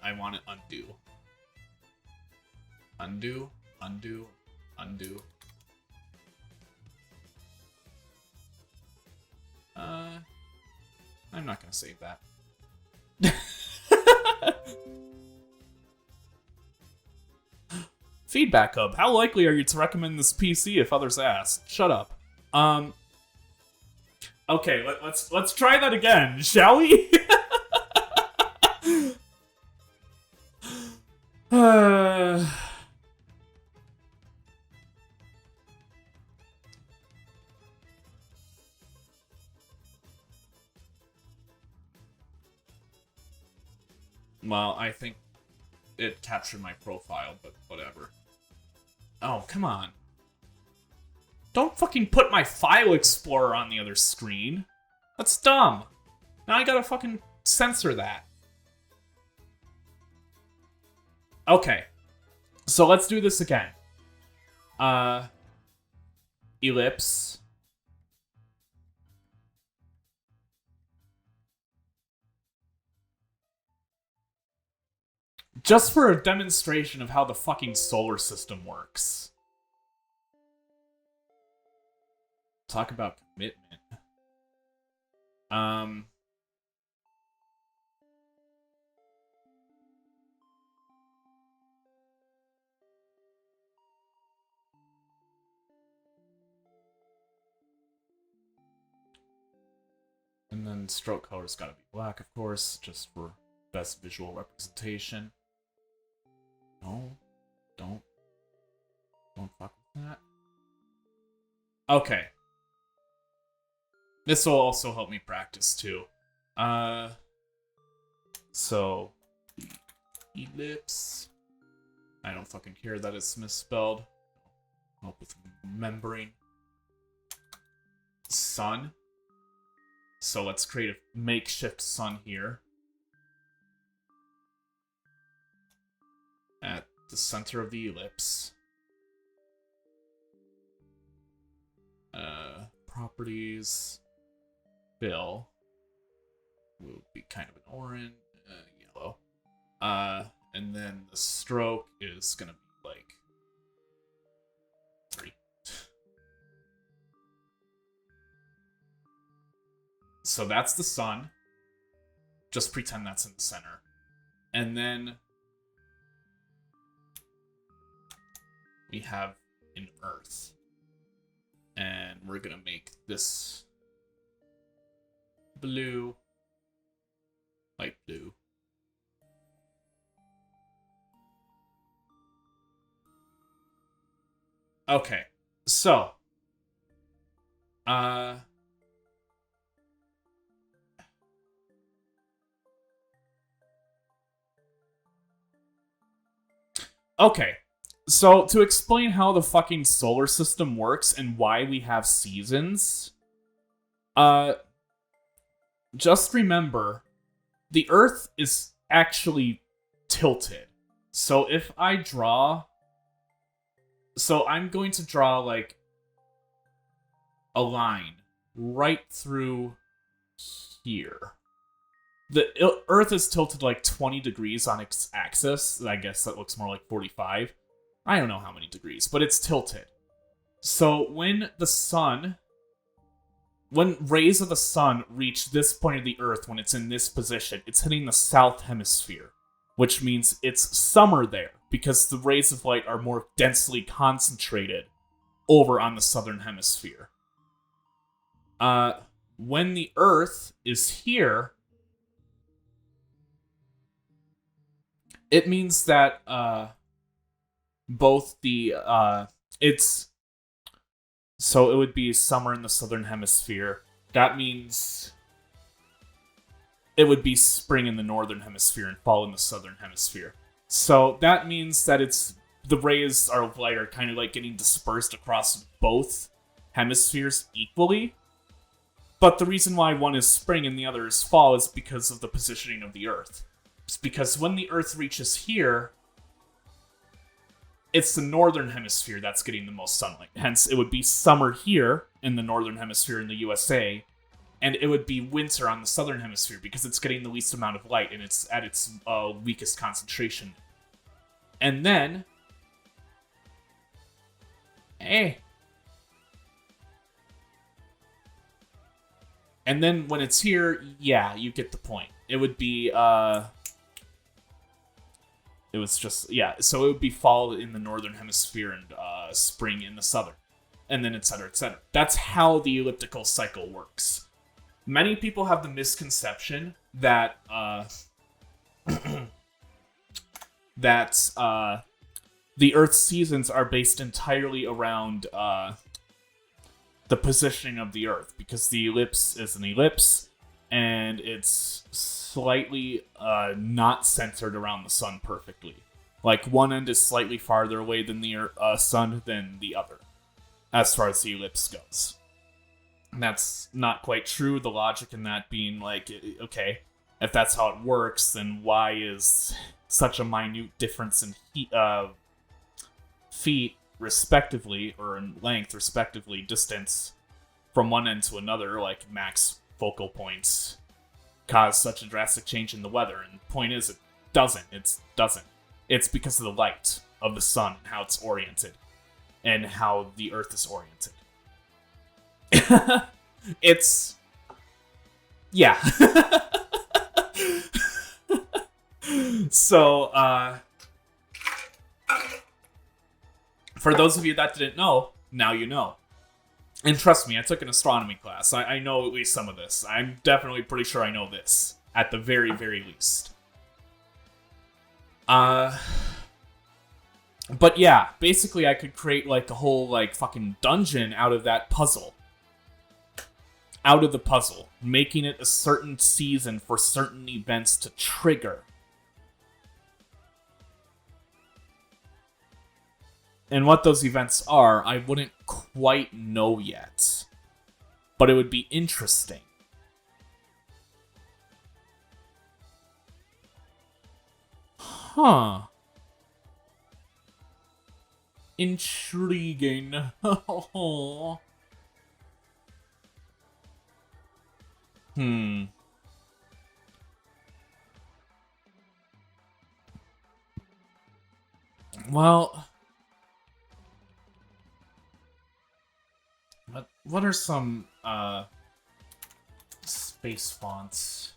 I want to undo. Undo. I'm not gonna save that. Feedback Hub. How likely are you to recommend this PC if others ask? Shut up. Okay, let's try that again, shall we? Well, I think it captured my profile, but whatever. Oh, come on. Don't fucking put my file explorer on the other screen. That's dumb. Now I gotta fucking censor that. Okay. So let's do this again. Ellipse. Just for a demonstration of how the fucking solar system works. Talk about commitment. And then stroke color's gotta be black, of course, just for best visual representation. No, don't fuck with that. Okay. This will also help me practice too. So ellipse. I don't fucking care that it's misspelled. Help with remembering. Sun. So let's create a makeshift sun here. At the center of the ellipse. Properties. Fill. Will be kind of an orange, yellow. And then the stroke is gonna be like 3. So that's the sun. Just pretend that's in the center. And then we have an earth. And we're gonna make this blue. Light blue. Okay. So. Okay. So, to explain how the fucking solar system works and why we have seasons, just remember, the Earth is actually tilted. So if I draw... So I'm going to draw, like, a line right through here. The Earth is tilted like 20 degrees on its axis. I guess that looks more like 45. I don't know how many degrees, but it's tilted. So when rays of the sun reach this point of the Earth, when it's in this position, it's hitting the south hemisphere. which means it's summer there because the rays of light are more densely concentrated over on the southern hemisphere. When the Earth is here, it means that both the it's so it would be summer in the southern hemisphere. That means it would be spring in the northern hemisphere and fall in the southern hemisphere. So that means that the rays of light are kind of like getting dispersed across both hemispheres equally. But the reason why one is spring and the other is fall is because of the positioning of the Earth. It's because when the Earth reaches here, it's the northern hemisphere that's getting the most sunlight. Hence, it would be summer here in the northern hemisphere in the USA, and it would be winter on the southern hemisphere because it's getting the least amount of light and it's at its weakest concentration. And then, and then when it's here, yeah, you get the point. It would be, it was just, yeah, so it would be fall in the northern hemisphere and spring in the southern. And then et cetera, et cetera. That's how the elliptical cycle works. Many people have the misconception that, the Earth's seasons are based entirely around, the positioning of the Earth, because the ellipse is an ellipse, and it's slightly not centered around the sun perfectly. Like, one end is slightly farther away than the sun than the other, as far as the ellipse goes. And that's not quite true, the logic in that being like, okay, if that's how it works, then why is such a minute difference in feet, respectively, or in length, respectively, distance from one end to another, like max focal points, cause such a drastic change in the weather? And the point is, it doesn't. It's because of the light of the sun and how it's oriented, and how the Earth is oriented. It's... yeah. So, for those of you that didn't know, now you know. And trust me, I took an astronomy class. I know at least some of this. I'm definitely pretty sure I know this, at the very, very least. But yeah, basically I could create like a whole like fucking dungeon out of that puzzle. Out of the puzzle, making it a certain season for certain events to trigger. And what those events are, I wouldn't quite know yet. But it would be interesting. Huh. Intriguing. Well, what are some space fonts?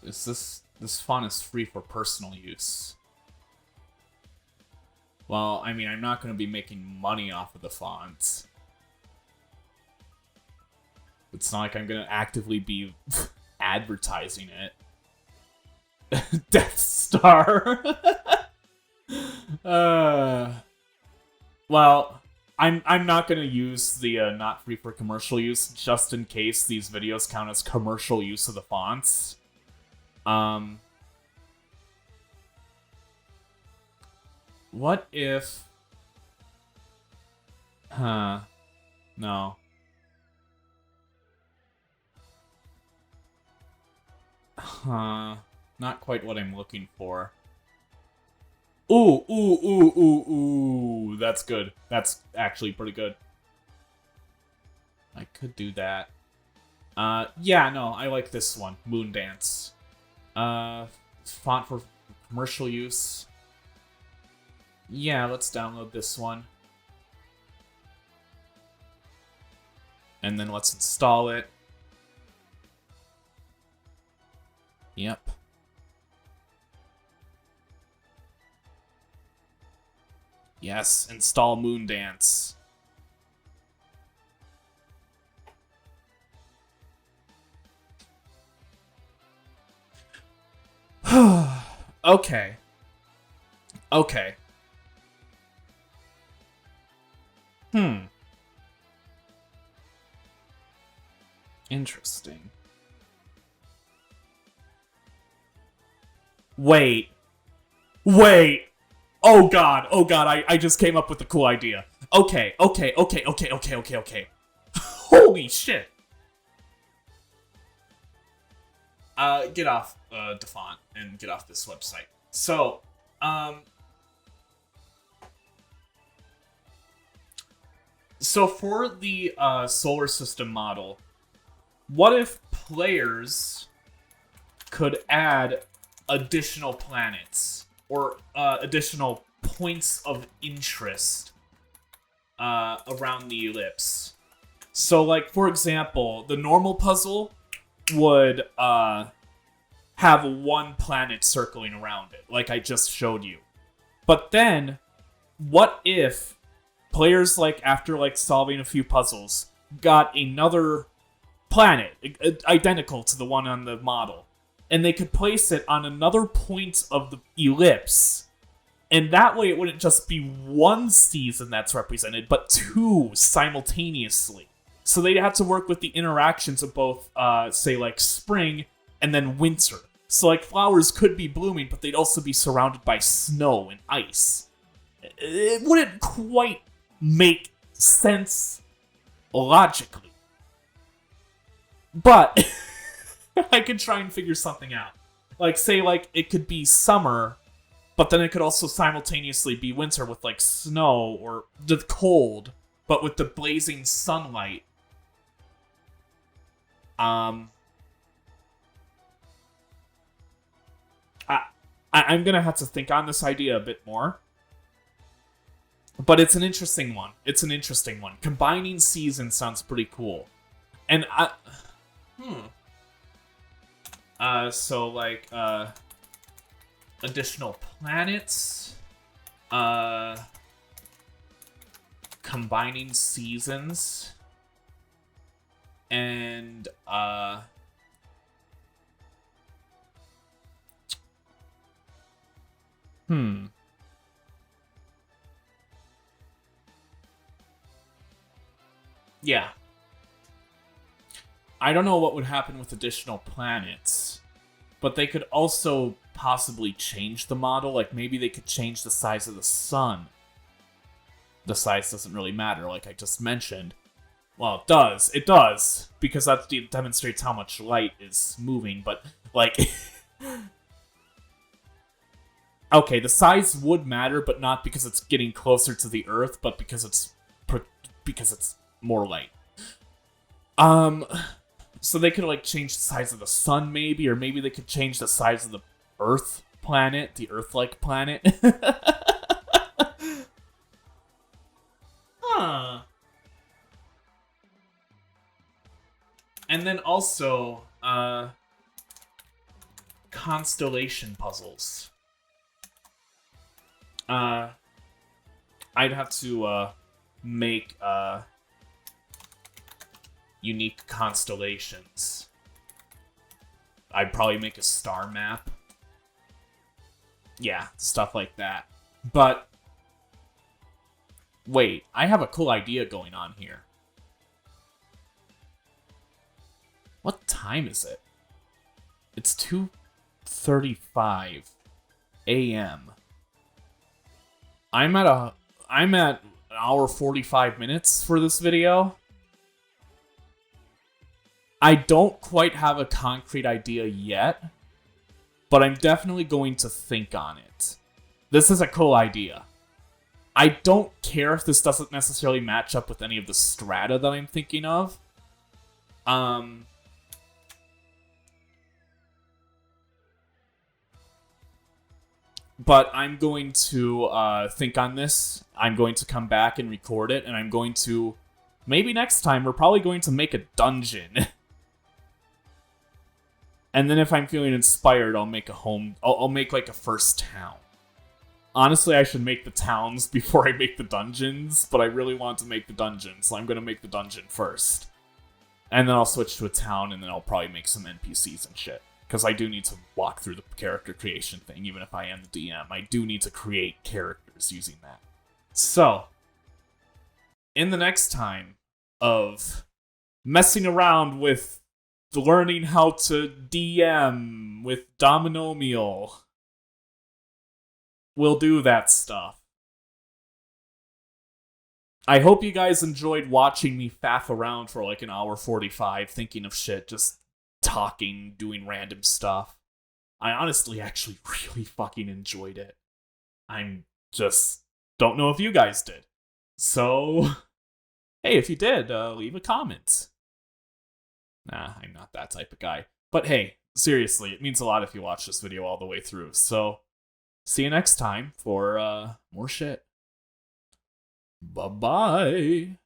This font is free for personal use. Well, I mean, I'm not going to be making money off of the font. It's not like I'm going to actively be advertising it. Death Star. Well, I'm not going to use the not free for commercial use, just in case these videos count as commercial use of the fonts. What if... no. Not quite what I'm looking for. Ooh, that's good. That's actually pretty good. I could do that. Yeah, no, I like this one. Moondance. Font for commercial use. Yeah, let's download this one. And then let's install it. Yep. Yes, install Moondance. Okay. Okay. Interesting. Wait. Wait. Oh god, I just came up with a cool idea. Okay. Holy shit. Get off, Defont, and get off this website. So, so for the, solar system model, what if players could add additional planets or additional points of interest around the ellipse? So, like, for example, the normal puzzle would have one planet circling around it, like I just showed you. But then, what if players, like, after, like, solving a few puzzles, got another planet identical to the one on the model, and they could place it on another point of the ellipse, and that way it wouldn't just be one season that's represented, but two simultaneously. So they'd have to work with the interactions of both, say, like, spring and then winter. So, like, flowers could be blooming, but they'd also be surrounded by snow and ice. It wouldn't quite make sense logically. But I could try and figure something out. Like, say, like, it could be summer, but then it could also simultaneously be winter with, like, snow or the cold, but with the blazing sunlight. I'm gonna have to think on this idea a bit more. But it's an interesting one. Combining seasons sounds pretty cool. And so, like, additional planets, combining seasons, and, yeah. I don't know what would happen with additional planets, but they could also possibly change the model. Like, maybe they could change the size of the sun. The size doesn't really matter, like I just mentioned. Well, it does. It does, because that demonstrates how much light is moving, but, like... Okay, the size would matter, but not because it's getting closer to the Earth, but because it's more light. So they could, like, change the size of the sun, maybe, or maybe they could change the size of the Earth planet, the Earth-like planet. Huh. And then also, constellation puzzles. I'd have to, make, unique constellations. I'd probably make a star map. Yeah, stuff like that. But, wait, I have a cool idea going on here. What time is it? It's 2:35 a.m. I'm at an hour 45 minutes for this video. I don't quite have a concrete idea yet, but I'm definitely going to think on it. This is a cool idea. I don't care if this doesn't necessarily match up with any of the strata that I'm thinking of. But I'm going to think on this. I'm going to come back and record it, and I'm going to maybe next time we're probably going to make a dungeon. And then if I'm feeling inspired, I'll make a home. I'll make like a first town. Honestly, I should make the towns before I make the dungeons, but I really want to make the dungeons, so I'm going to make the dungeon first. And then I'll switch to a town, and then I'll probably make some NPCs and shit. Because I do need to walk through the character creation thing, even if I am the DM. I do need to create characters using that. So, in the next time of messing around with learning how to DM with Dominomial, we'll do that stuff. I hope you guys enjoyed watching me faff around for like an hour 45, thinking of shit, just talking, doing random stuff. I honestly actually really fucking enjoyed it. I'm just don't know if you guys did. So, hey, if you did, leave a comment. Nah, I'm not that type of guy. But hey, seriously, it means a lot if you watch this video all the way through. So, see you next time for more shit. Bye-bye.